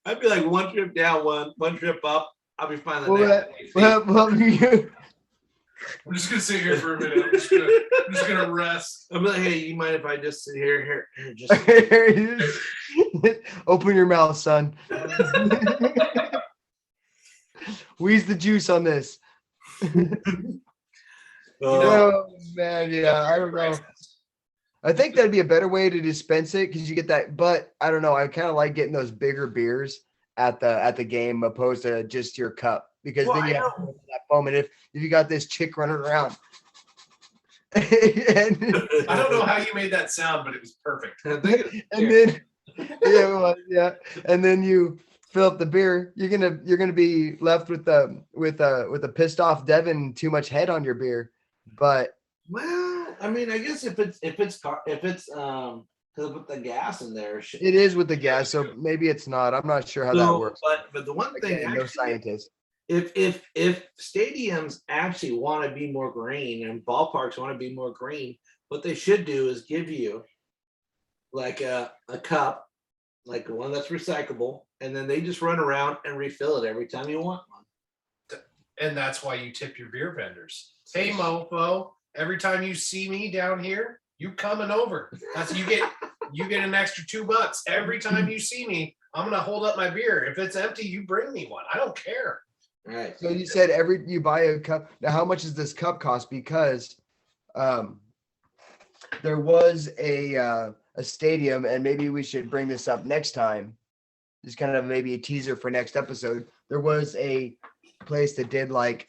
I'd be like one trip down, one trip up. I'll be fine. The next. I'm just gonna sit here for a minute. I'm just gonna rest. I'm like, hey, you mind if I just sit here? Here, just Open your mouth, son. Wheeze the juice on this. Oh man, yeah, I don't know. I think that'd be a better way to dispense it because you get that. But I don't know. I kind of like getting those bigger beers at the game opposed to just your cup because then you have that foam. And if you got this chick running around, I don't know how you made that sound, but it was perfect. and then yeah, and then you fill up the beer. You're gonna be left with a pissed off Devin too much head on your beer, but. Well, I mean, I guess if it's because with the gas in there, It is with the gas, so maybe it's not. I'm not sure how that works. But the one thing, Again, no scientist. if stadiums actually want to be more green and ballparks want to be more green, what they should do is give you like a cup, like one that's recyclable, and then they just run around and refill it every time you want one. And that's why you tip your beer vendors. Hey, mofo, every time you see me down here, you coming over. That's you get an extra $2 every time you see me. I'm gonna hold up my beer. If it's empty, you bring me one. I don't care. All right. So you said you buy a cup. Now, how much does this cup cost? Because there was a stadium, and maybe we should bring this up next time. Just kind of maybe a teaser for next episode. There was a place that did like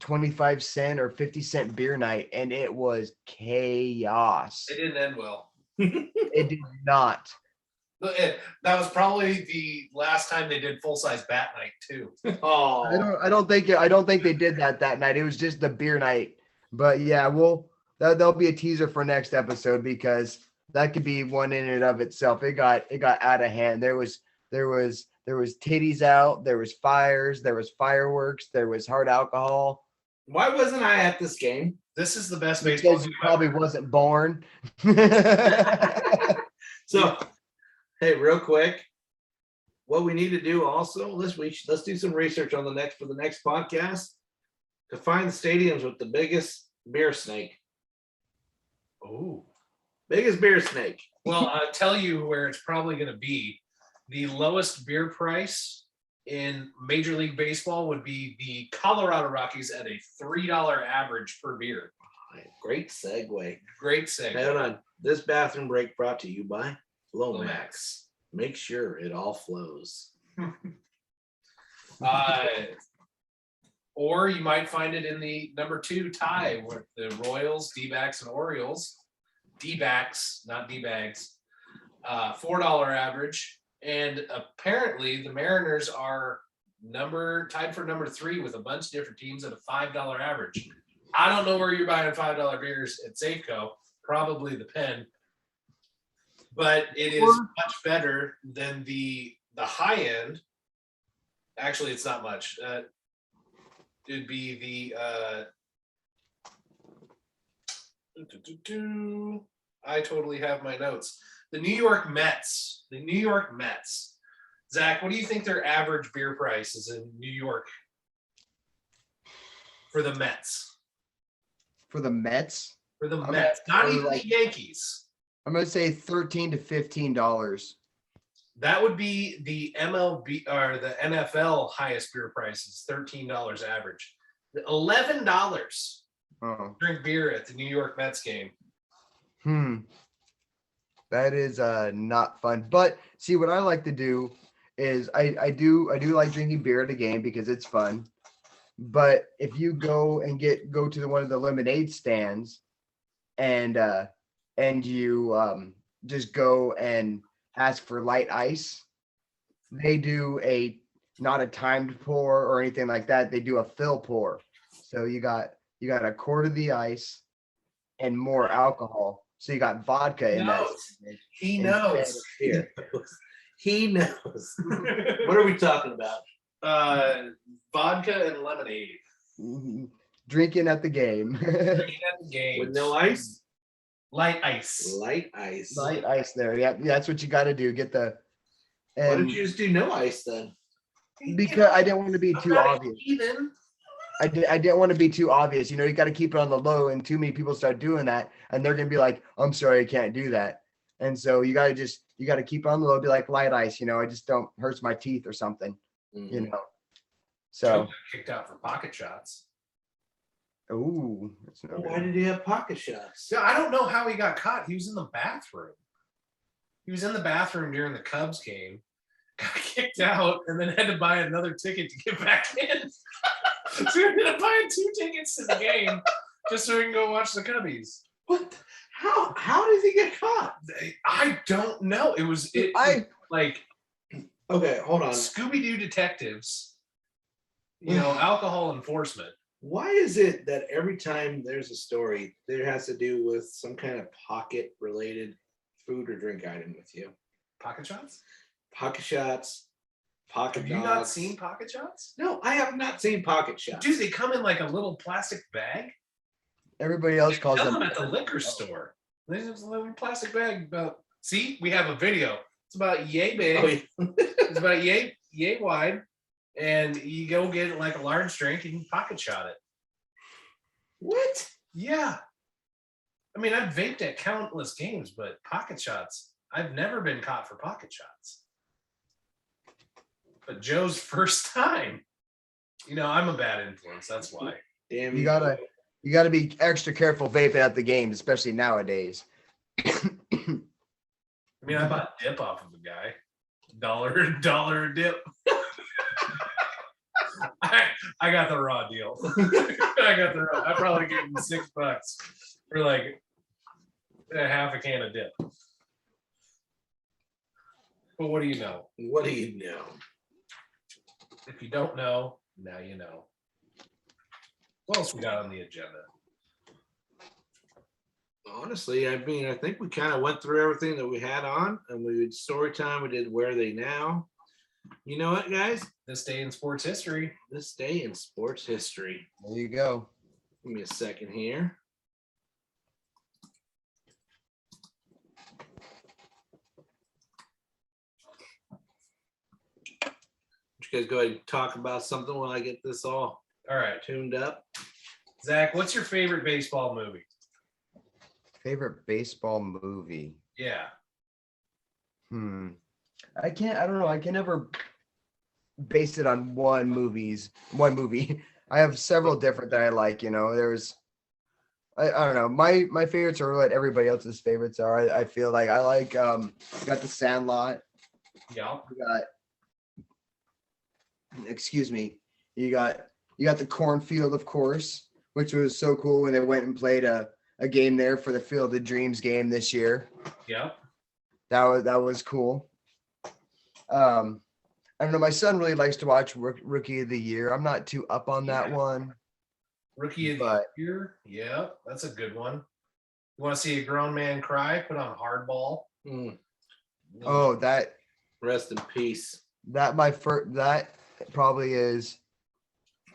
25-cent or 50-cent beer night, and it was chaos. It didn't end well. It did not. That was probably the last time they did full-size bat night too. Oh, I don't think they did that night. It was just the beer night. But yeah, that'll be a teaser for next episode because that could be one in and of itself. It got out of hand. There was titties out, there was fires, there was fireworks, there was hard alcohol. why wasn't I at this game? This is the best baseball Because you probably wasn't born. So, hey, real quick, what we need to do also, let's do some research on the next podcast to find the stadiums with the biggest beer snake. Oh, Biggest beer snake. well, I'll tell you where it's probably going to be. The lowest beer price in Major League Baseball would be the Colorado Rockies at a $3 average per beer. Great segue. Great segue. Hold on. This bathroom break brought to you by Lomax. Lomax. Make sure it all flows. Or you might find it in the number 2 tie with the Royals, D-backs, and Orioles. D-backs, not D-bags. $4 average. And apparently the Mariners are tied for number 3 with a bunch of different teams at a $5 average. I don't know where you're buying $5 beers at Safeco, probably the Pen, but it is much better than the high end. Actually, it's not much. It'd be the I totally have my notes. The New York Mets. The New York Mets. Zach, what do you think their average beer price is in New York for the Mets? For the Mets? For the I'm Mets, not gonna even like- the Yankees. I'm gonna say $13 to $15. That would be the MLB or the NFL highest beer prices, $13 average. $11 Oh. drink beer at the New York Mets game. That is not fun. But see, what I like to do is I do like drinking beer at a game because it's fun. But if you go and go to one of the lemonade stands and you just go and ask for light ice, they do not a timed pour or anything like that. They do a fill pour. So you got a quart of the ice and more alcohol. So you got vodka in that. He instead knows. of beer. He knows. What are we talking about? Vodka and lemonade. Drinking at the game. Drinking at the game. With no ice? Light ice. Light ice. Light ice there. Yeah, that's what you got to do. Get the. Why And don't you just do no ice then? because I didn't want to be I'm too not obvious. Even. I didn't want to be too obvious. You know, you got to keep it on the low, and too many people start doing that, and they're gonna be like, "I'm sorry, I can't do that." And so you got to keep it on the low. Be like light ice. You know, I just don't hurts my teeth or something. Mm-hmm. You know. Joe So, got kicked out for pocket shots. ooh, that's no Why good. did he have pocket shots? Yeah, I don't know how he got caught. He was in the bathroom. He was in the bathroom during the Cubs game, got kicked out, and then had to buy another ticket to get back in. So he ended up buying 2 tickets to the game just so he can go watch the Cubbies. What? How did he get caught? I don't know. It was like Okay, hold on. Scooby-Doo detectives, alcohol enforcement. Why is it that every time there's a story, there has to do with some kind of pocket related food or drink item with you? Pocket shots? Pocket shots, pocket Have you dogs. not seen pocket shots? No, I have not seen pocket shots. Dude, they come in like a little plastic bag. Everybody else calls Sell them them at the liquor store. There's a little plastic bag about. See, we have a video. It's about yay big. Oh, yeah. It's about yay wide, and you go get like a large drink and you pocket shot it. What? Yeah, I mean, I've vaped at countless games, but pocket shots, I've never been caught for pocket shots. But Joe's first time. I'm a bad influence. That's why. Damn You gotta be extra careful vaping at the games, especially nowadays. I mean, I bought dip off of a guy. Dollar a dip. I got the raw deal. I probably gave him $6 for like a half a can of dip. But what do you know? What do you know? If you don't know, now you know. What else we got on the agenda? Honestly, I mean, I think we kind of went through everything that we had on, and we did story time. We did Where Are They Now? You know what, guys? This day in sports history. This day in sports history. There you go. Give me a second here. You guys go ahead and talk about something while I get this all All right, tuned up. Zach, what's your favorite baseball movie? Favorite baseball movie. Yeah. I don't know. I can never base it on one movie. I have several different that I like, I don't know. My favorites are what everybody else's favorites are. I feel like I like got The Sandlot. Yeah. You got the cornfield, of course, which was so cool when they went and played a game there for the Field of Dreams game this year. Yeah. That was cool. I don't know. My son really likes to watch Rookie of the Year. I'm not too up on that Yeah. one. Rookie of the But- Year. Yeah, that's a good one. You want to see a grown man cry? Put on Hardball. Oh, that Rest in peace. that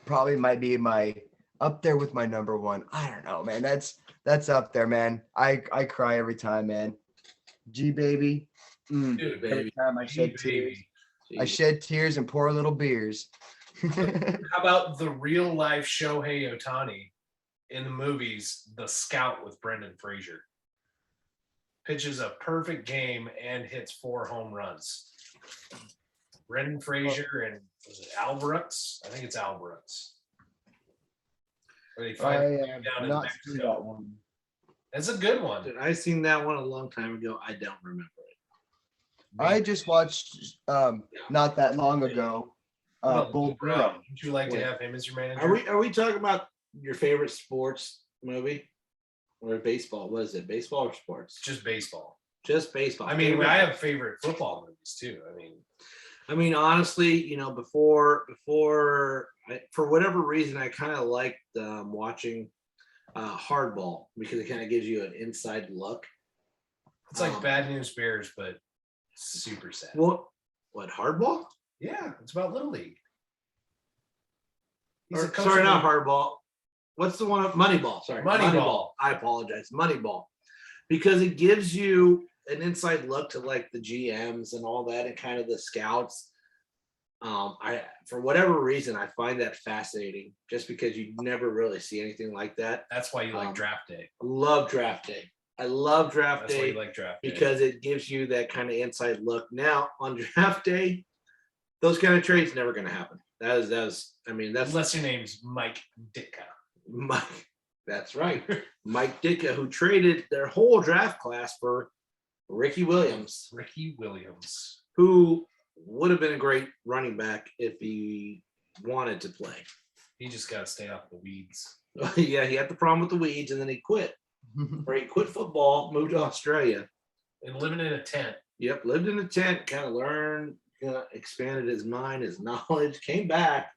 probably might be my up there with my number one. I don't know, man. That's up there, man. I cry every time, man. G baby. Dude, Every baby. time I shed Baby. tears. I shed tears and pour little beers. How about the real life Shohei Ohtani in the movies, The Scout with Brendan Fraser? Pitches a perfect game and hits 4 home runs. Brendan Fraser and was it Al Brooks? I think it's Al Brooks. Where they find him have down in not seen Mexico. that one. That's a good one. Dude, I seen that one a long time ago. I don't remember it. I just watched not that long ago. What about Bull Luke Brown? Durham. Would you like to Wait. have him as your manager? Are we talking about your favorite sports movie or baseball? What is it? Baseball or sports? Just baseball. Just baseball. I mean, Favorite- I have favorite football movies too. I mean, honestly, you know, before for whatever reason, I kind of liked watching Hardball because it kind of gives you an inside look. It's like Bad News Bears, but super sad. What Hardball? Yeah, it's about Little League. He's Or, a coach sorry, of not the- Hardball. What's the one? Moneyball. Sorry, Moneyball. I apologize. Moneyball, because it gives you an inside look to like the GMs and all that, and kind of the scouts. For whatever reason, I find that fascinating, just because you never really see anything like that. That's why you like draft day. I love draft day. I love draft That's why day you like draft day. because it gives you that kind of inside look. Now on draft day, those kind of trades never going to happen. That's unless your name's Mike Ditka. Mike. That's right. Mike Ditka, who traded their whole draft class for Ricky Williams, Ricky Williams. who would have been a great running back if he wanted to play. He just got to stay off the weeds. Yeah, he had the problem with the weeds, and then he quit. Or he quit football, moved to Australia. And living in a tent. Yep, lived in a tent, kind of learned, expanded his mind, his knowledge, came back,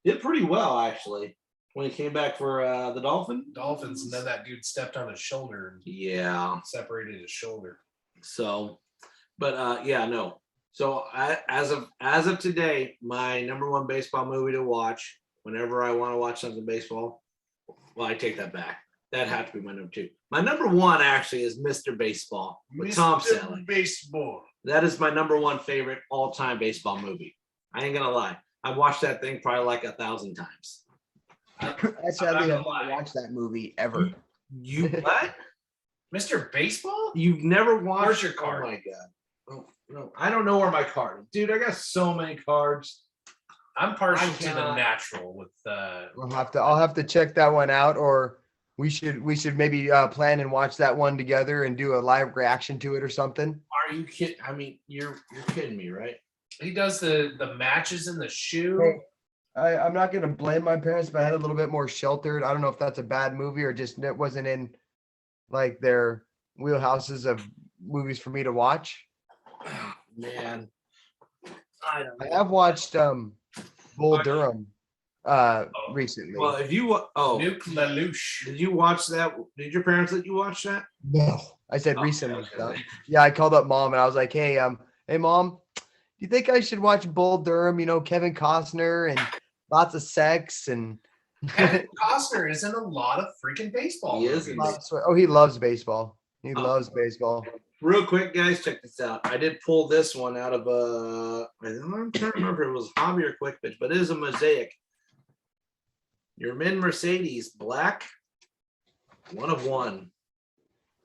did pretty well actually when he came back for the Dolphins, and then that dude stepped on his shoulder and Yeah. separated his shoulder. So, but yeah, no. So as of today, my number one baseball movie to watch whenever I want to watch something baseball, well, I take that back. That had to be my number two. My number one actually is Mr. Baseball with Tom Selleck. Baseball. That is my number one favorite all-time baseball movie. I ain't gonna lie. I've watched that thing probably like 1,000 times. I I'm sadly not have gonna not lie. watched that movie ever. You what? Mr. Baseball? You've never watched? Where's your card? Oh my god. Oh, no, I don't know where my card is. Dude, I got so many cards. I'm partial I to the cannot- natural with I'll have to check that one out, or we should maybe plan and watch that one together and do a live reaction to it or something. Are you kidding? I mean, you're kidding me, right? he does the matches in the shoe. Hey, I'm not gonna blame my parents, but I had a little bit more sheltered. I don't know if that's a bad movie or just it wasn't in like their wheelhouses of movies for me to watch. Oh, man. I don't I know. have watched Bull Durham recently. Well, if you Nuke Lelouch. did you watch that? Did your parents let you watch that? No, I said Oh, recently. okay. Though. Yeah, I called up mom and I was like, hey mom, do you think I should watch Bull Durham? You know, Kevin Costner and lots of sex and Kevin Costner is in a lot of freaking baseball. He is movies. in lots of sweat. Oh, he loves baseball. He Oh. loves baseball. Real quick, guys, check this out. I did pull this one out of I'm trying to remember if it was Hobby or Quick Pitch, but it is a Mosaic. Your Min Mercedes black, 1 of 1.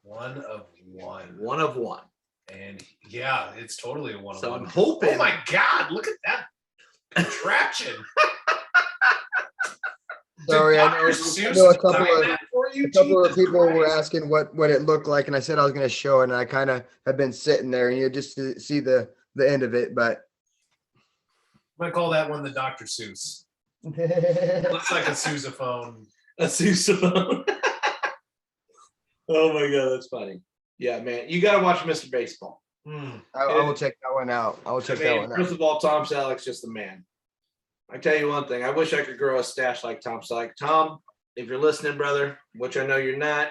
1 of 1. 1 of 1. And yeah, it's totally a 1 of So 1. I'm hoping. Oh my God, look at that contraption. Sorry, Did I Dr. know, Seuss I know a couple design of that for you? a couple of Jesus people were Christ. asking what it looked like, and I said I was going to show it, and I kind of have been sitting there, and you just to see the end of it, but I'm gonna call that one the Dr. Seuss. Looks like a sousaphone. A sousaphone. Oh my god, that's funny. Yeah, man, you gotta watch Mr. Baseball. I will check that one out. I will check that one First out. of all, Tom Selleck's just the man. I tell you one thing. I wish I could grow a stash like Tom Selleck. Tom, if you're listening, brother, which I know you're not,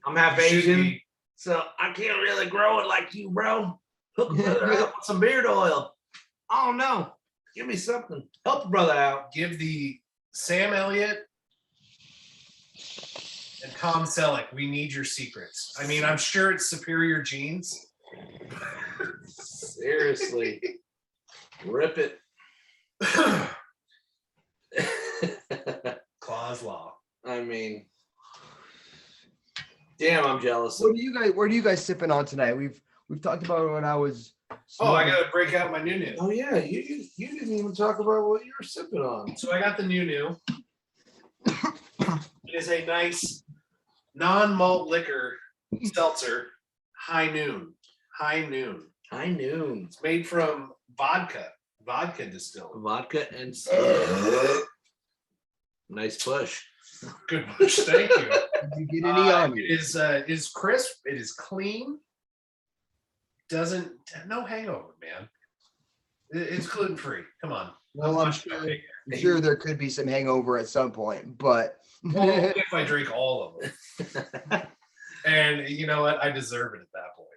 I'm half You should Asian, be. so I can't really grow it like you, bro. Hook a brother up with some beard oil. I don't know. Give me something. Help a brother out. Give the Sam Elliott and Tom Selleck. We need your secrets. I mean, I'm sure it's superior genes. Seriously. Rip it. Claus Law. I mean, damn, I'm jealous. What are you guys sipping on tonight? We've talked about it when I was. Oh, I gotta break out my new. Oh yeah, you didn't even talk about what you were sipping on. So I got the new. It is a nice non-malt liquor seltzer. High Noon. High noon. It's made from vodka distilled. Vodka and nice push. Good push. Thank you. Did you get any on? It is crisp. It is clean. No hangover, man. It's gluten free. Come on. Well, I'm sure there could be some hangover at some point, but Well, if I drink all of them, and you know what, I deserve it at that point.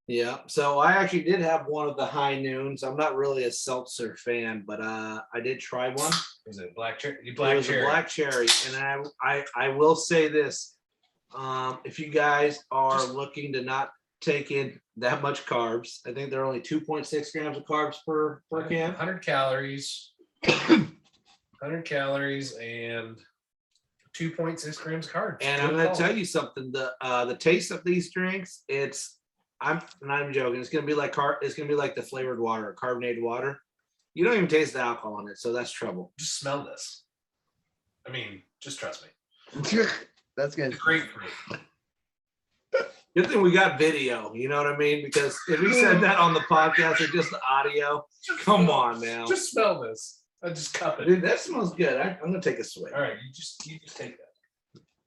Yeah. So I actually did have one of the high noons. I'm not really a seltzer fan, but I did try one. Was it black cherry? It was a black cherry, and I will say this: if you guys are looking to not take in that much carbs, I think they're only 2.6 grams of carbs per can. 100 calories. 100 calories and 2.6 grams carbs. And I'm going to tell you something: the taste of these drinks, I'm not even joking. It's going to be like the flavored water, carbonated water. You don't even taste the alcohol in it, so that's trouble. Just smell this. I mean, just trust me. that's good. It's grapefruit. Good thing we got video, you know what I mean? Because if we said that on the podcast or just the audio, come on now. Just smell this. I just cup it. Dude, that smells good. I'm gonna take a swig. All right, you just take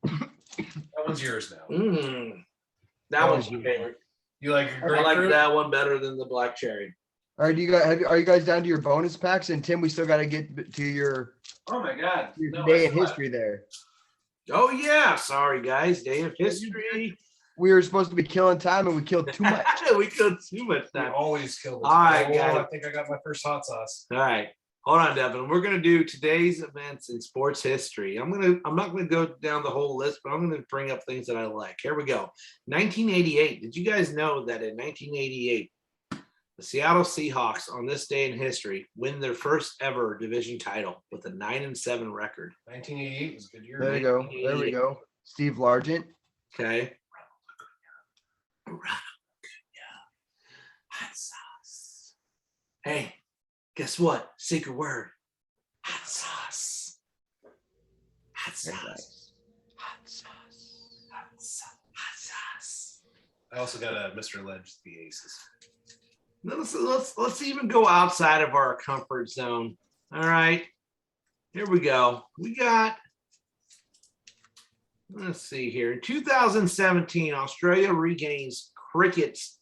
that. That one's yours now. That one's my favorite. You like I grapefruit? like that one better than the black cherry. All right, are you guys down to your bonus packs? And Tim, we still got to get to your Oh my god. No, day I in still have- history there. Oh yeah, sorry guys. Day of history. We were supposed to be killing time, and we killed too much. We killed too much We time. always kill this. All right, Oh, guys. I think I got my first hot sauce. All right. Hold on, Devin. We're gonna do today's events in sports history. I'm not gonna go down the whole list, but I'm gonna bring up things that I like. Here we go. 1988. Did you guys know that in 1988, the Seattle Seahawks on this day in history win their first ever division title with a 9-7 record? 1988 was a good year. There you go. There we go. Steve Largent. Okay. Hot sauce. Hey, guess what? Secret word. Hot sauce. Hot sauce. Hot sauce. Hot sauce. Hot sauce. I also got a Mr. Ledge, the Aces. Now, let's even go outside of our comfort zone. All right. Here we go. We got, let's see here. In 2017, Australia regains cricket's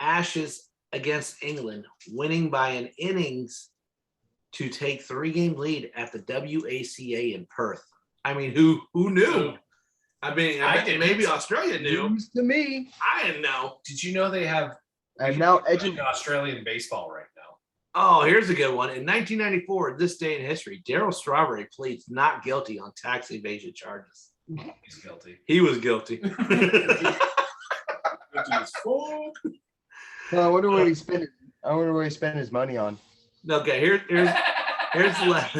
ashes against England, winning by an innings to take 3-game lead at the WACA in Perth. I mean, who knew? I mean, I didn't. maybe Australia knew. News to me. I didn't know. Did you know they have I'm now Australian baseball right now? Oh, here's a good one. In 1994, this day in history, Darryl Strawberry pleads not guilty on tax evasion charges. He's guilty. He was guilty. I wonder where he spent. I wonder where he spent his money on. Okay, here's the left.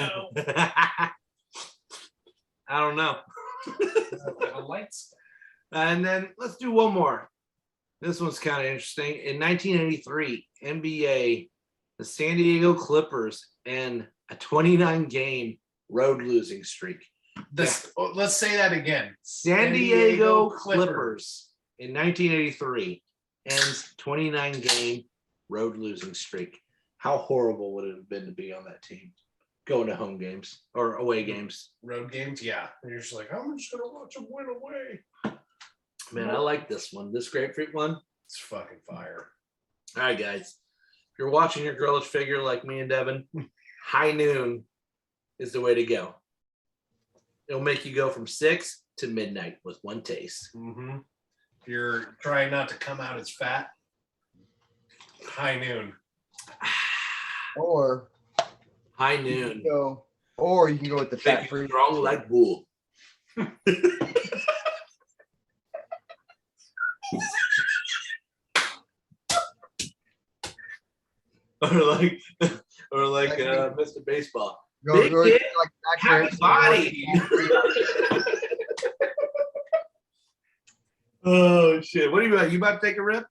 I don't know. Lights. And then let's do one more. This one's kind of interesting. In 1983, NBA, the San Diego Clippers and a 29-game road losing streak. Let's say that again. San Diego Clippers in 1983 ends 29-game road losing streak. How horrible would it have been to be on that team? Going to home games or away games. Road games, yeah. And you're just like, I'm just gonna watch them win away. Man, I like this one. This grapefruit one. It's fucking fire. All right, guys. If you're watching your girlish figure like me and Devin, high noon is the way to go. It'll make you go from 6 to midnight with one taste. Mm-hmm. If you're trying not to come out as fat, high noon. Or High you noon. can go, or you can go with the Make fat you free. strong like bull. or like Mr. Baseball. Go, Big go dick, like Zach happy Grips. body. Oh shit! What are you about? You about to take a rip?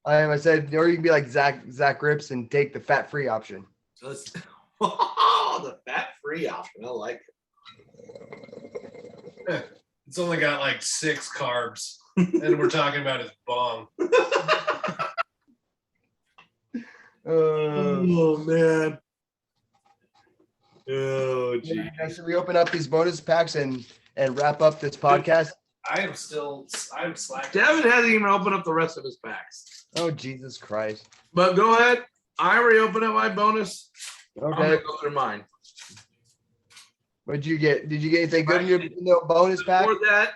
I said, or you can be like Zach Grips and take the fat free option. Let's. Oh, the fat-free option. I like it. It's only got like 6 carbs, and we're talking about his bong. Oh man. Oh gee. Should we open up these bonus packs and wrap up this podcast? I'm slacking. Devin hasn't even opened up the rest of his packs. Oh Jesus Christ! But go ahead. I already opened up my bonus. I'm Okay, gonna go through mine. what'd you get? Did you get anything good in your bonus pack?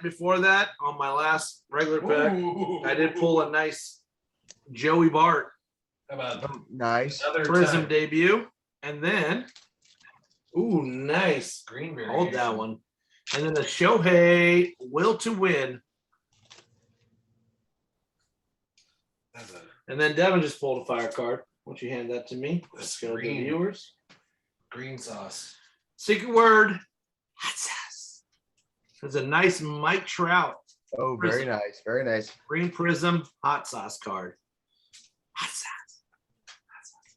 Before that, on my last regular pack, Ooh. I did pull a nice Joey Bart How about Oh, nice. another Prism time? debut, and then, ooh, nice. Green berry. Hold that one. And then the Shohei Will to Win. That's a And then Devin just pulled a fire card. Why don't you hand that to me? Let's show the green. viewers. green sauce. Secret word, hot sauce. There's a nice Mike Trout Oh, very nice, very nice. Green Prism hot sauce card. Hot sauce. Hot sauce.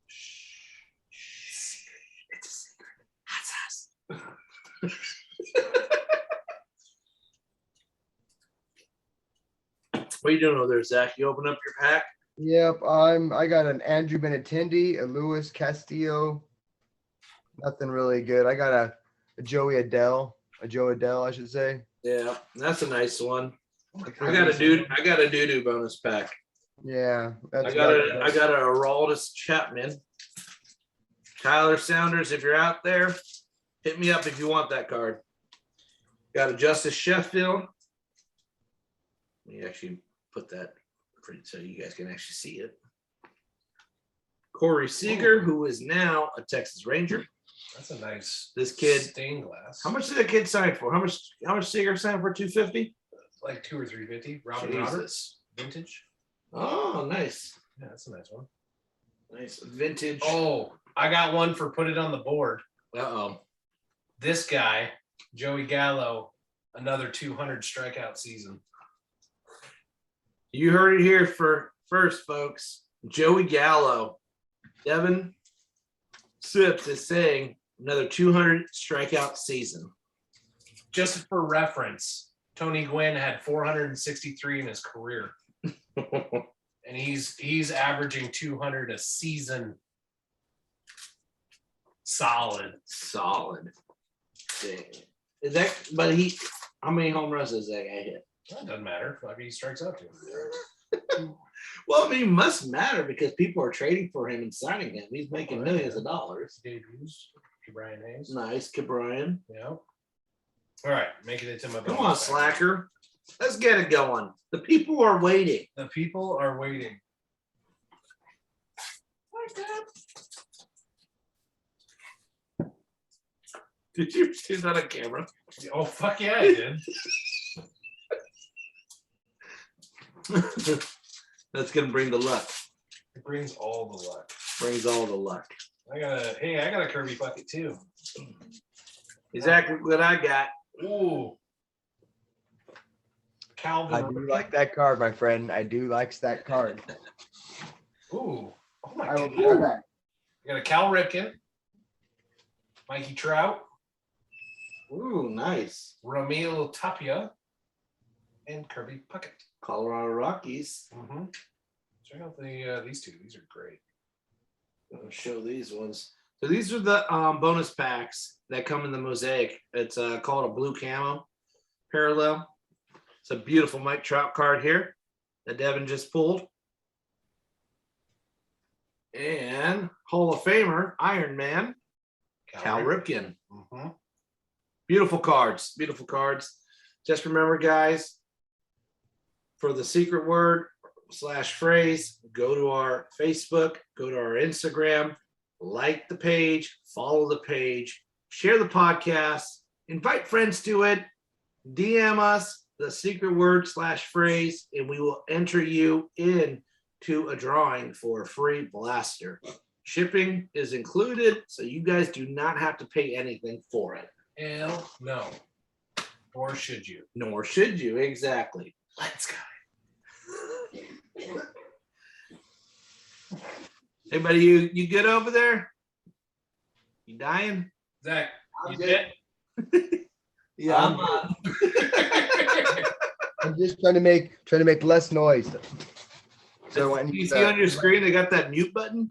Shh. It's a secret. Hot sauce. What are you doing over there, Zach? You open up your pack? Yep, I got an Andrew Benintendi, a Luis Castillo. Nothing really good. I got a Joe Adele, I should say. Yeah, that's a nice one. That's I got a doo-doo bonus pack. Yeah, I got a Aroldis Chapman. Tyler Sounders, if you're out there, hit me up if you want that card. Got a Justice Sheffield. Let me actually put that so you guys can actually see it. Corey Seager, who is now a Texas Ranger. That's a nice This kid. stained glass. How much did that kid sign for? How much Seager signed for? $250? Like 2 or 350. Robin Jesus. Roberts, vintage. Oh, nice. Yeah, that's a nice one. Nice vintage. Oh, I got one for put it on the board. Uh-oh. This guy, Joey Gallo, another 200 strikeout season. You heard it here first, folks. Joey Gallo. Devin Sips is saying another 200 strikeout season. Just for reference, Tony Gwynn had 463 in his career, and he's averaging 200 a season. Solid. Dang. Is that? But how many home runs does that guy hit? That doesn't matter. Fuck, he strikes out to him. Well, I mean, it must matter because people are trading for him and signing him. He's making millions of dollars. Debuts. Brian Hayes. Nice, Cabrian. Yeah. All right, making it to my. Come on, slacker. Let's get it going. The people are waiting. The people are waiting. Did you see that on camera? Oh fuck yeah, I did. That's gonna bring the luck. It brings all the luck. Brings all the luck. I got a Kirby bucket too. Exactly what I got. Ooh. Calvin. I do like that card, my friend. I do like that card. Ooh. Oh my I will god. be right back. I got a Cal Ripken. Mikey Trout. Ooh, nice. Ramil Tapia. And Kirby Puckett. Colorado Rockies. Mm-hmm. Check out these two. These are great. I'll show these ones. So these are the bonus packs that come in the Mosaic. It's called a blue camo parallel. It's a beautiful Mike Trout card here that Devin just pulled. And Hall of Famer, Iron Man, Cal Ripken. Mm-hmm. Beautiful cards. Beautiful cards. Just remember, guys, for the secret word / phrase, go to our Facebook, go to our Instagram, like the page, follow the page, share the podcast, invite friends to it, DM us the secret word / phrase, and we will enter you into a drawing for a free blaster. Shipping is included, so you guys do not have to pay anything for it. Hell no. Or should you? Nor should you, exactly. Let's go. Hey, buddy, you good over there? You dying? Zach, I'm you good. dead? Yeah, I'm just trying to make less noise. So when You see on your screen, they got that mute button.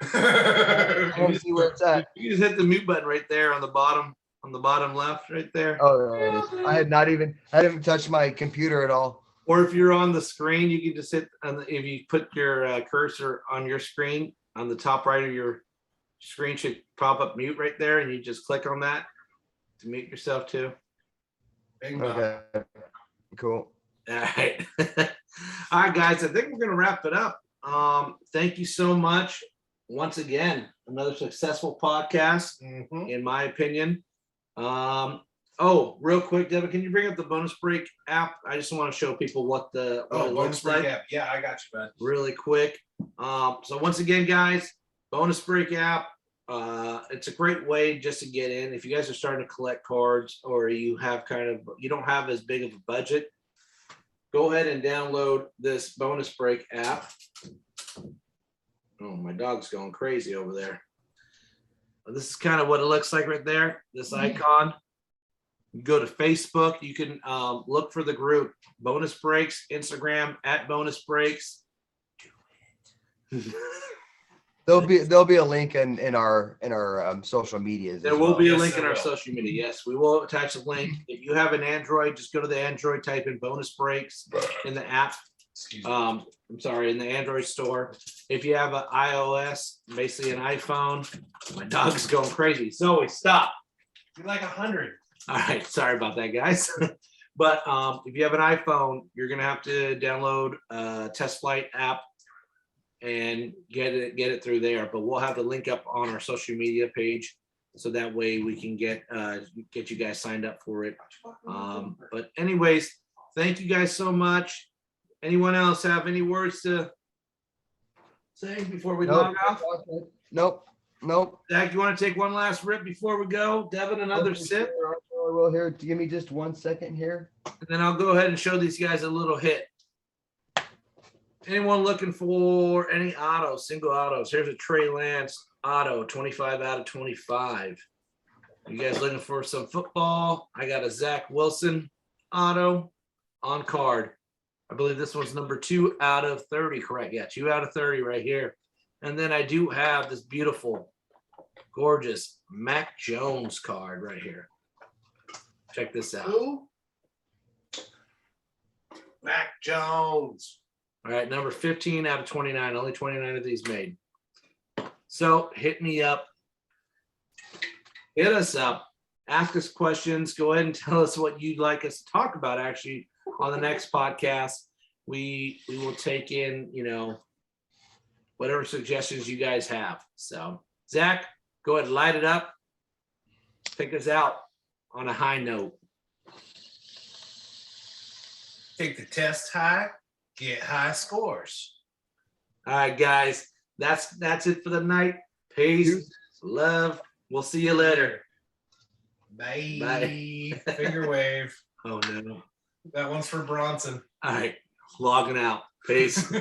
I don't see where it's at. You just hit the mute button right there on the bottom left, right there. Oh, there it is. I hadn't touched my computer at all. Or if you're on the screen, you can just hit. If you put your cursor on your screen, on the top right of your screen should pop up mute right there, and you just click on that to mute yourself too. Okay, cool. All right. All right, guys. I think we're gonna wrap it up. Thank you so much. Once again, another successful podcast, in my opinion. Oh, real quick, Devin, can you bring up the bonus break app? I just want to show people what it looks like. App. Yeah, I got you, bud. Really quick. So once again, guys, bonus break app. It's a great way just to get in. If you guys are starting to collect cards, or you don't have as big of a budget, go ahead and download this bonus break app. Oh, my dog's going crazy over there. This is kind of what it looks like right there. This icon. You go to Facebook. You can look for the group Bonus Breaks, Instagram @Bonus Breaks. There'll be a link in our social medias. There will be a Yes, link in there our will. social media. Yes, we will attach a link. If you have an Android, just go to the Android, type in Bonus Breaks in the app. Excuse me. I'm sorry, in the Android store. If you have an iOS, basically an iPhone, my dog's going crazy. Zoe, stop. You're like 100. All right, sorry about that, guys. But if you have an iPhone, you're gonna have to download a Test Flight app and get it through there. But we'll have the link up on our social media page, so that way we can get you guys signed up for it. But anyways, thank you guys so much. Anyone else have any words to say before we log off? Nope. Zach, you want to take one last rip before we go? Devin, another sip, I will here. Give me just 1 second here. and then I'll go ahead and show these guys a little hit. Anyone looking for any autos, single autos? Here's a Trey Lance auto, 25 out of 25. You guys looking for some football? I got a Zach Wilson auto on card. I believe this one's number 2 out of 30, correct? Yeah, 2 out of 30 right here. And then I do have this beautiful, gorgeous Mac Jones card right here. Check this out. Who? Mac Jones. All right, number 15 out of 29. Only 29 of these made. So hit me up. Hit us up. Ask us questions. Go ahead and tell us what you'd like us to talk about actually on the next podcast. We will take in, whatever suggestions you guys have. So, Zach, go ahead and light it up. Take us out on a high note. Take the test high, get high scores. All right, guys. That's it for the night. Peace. Love. We'll see you later. Bye. Bye. Finger wave. Oh, no. That one's for Bronson. All right. Logging out. Peace.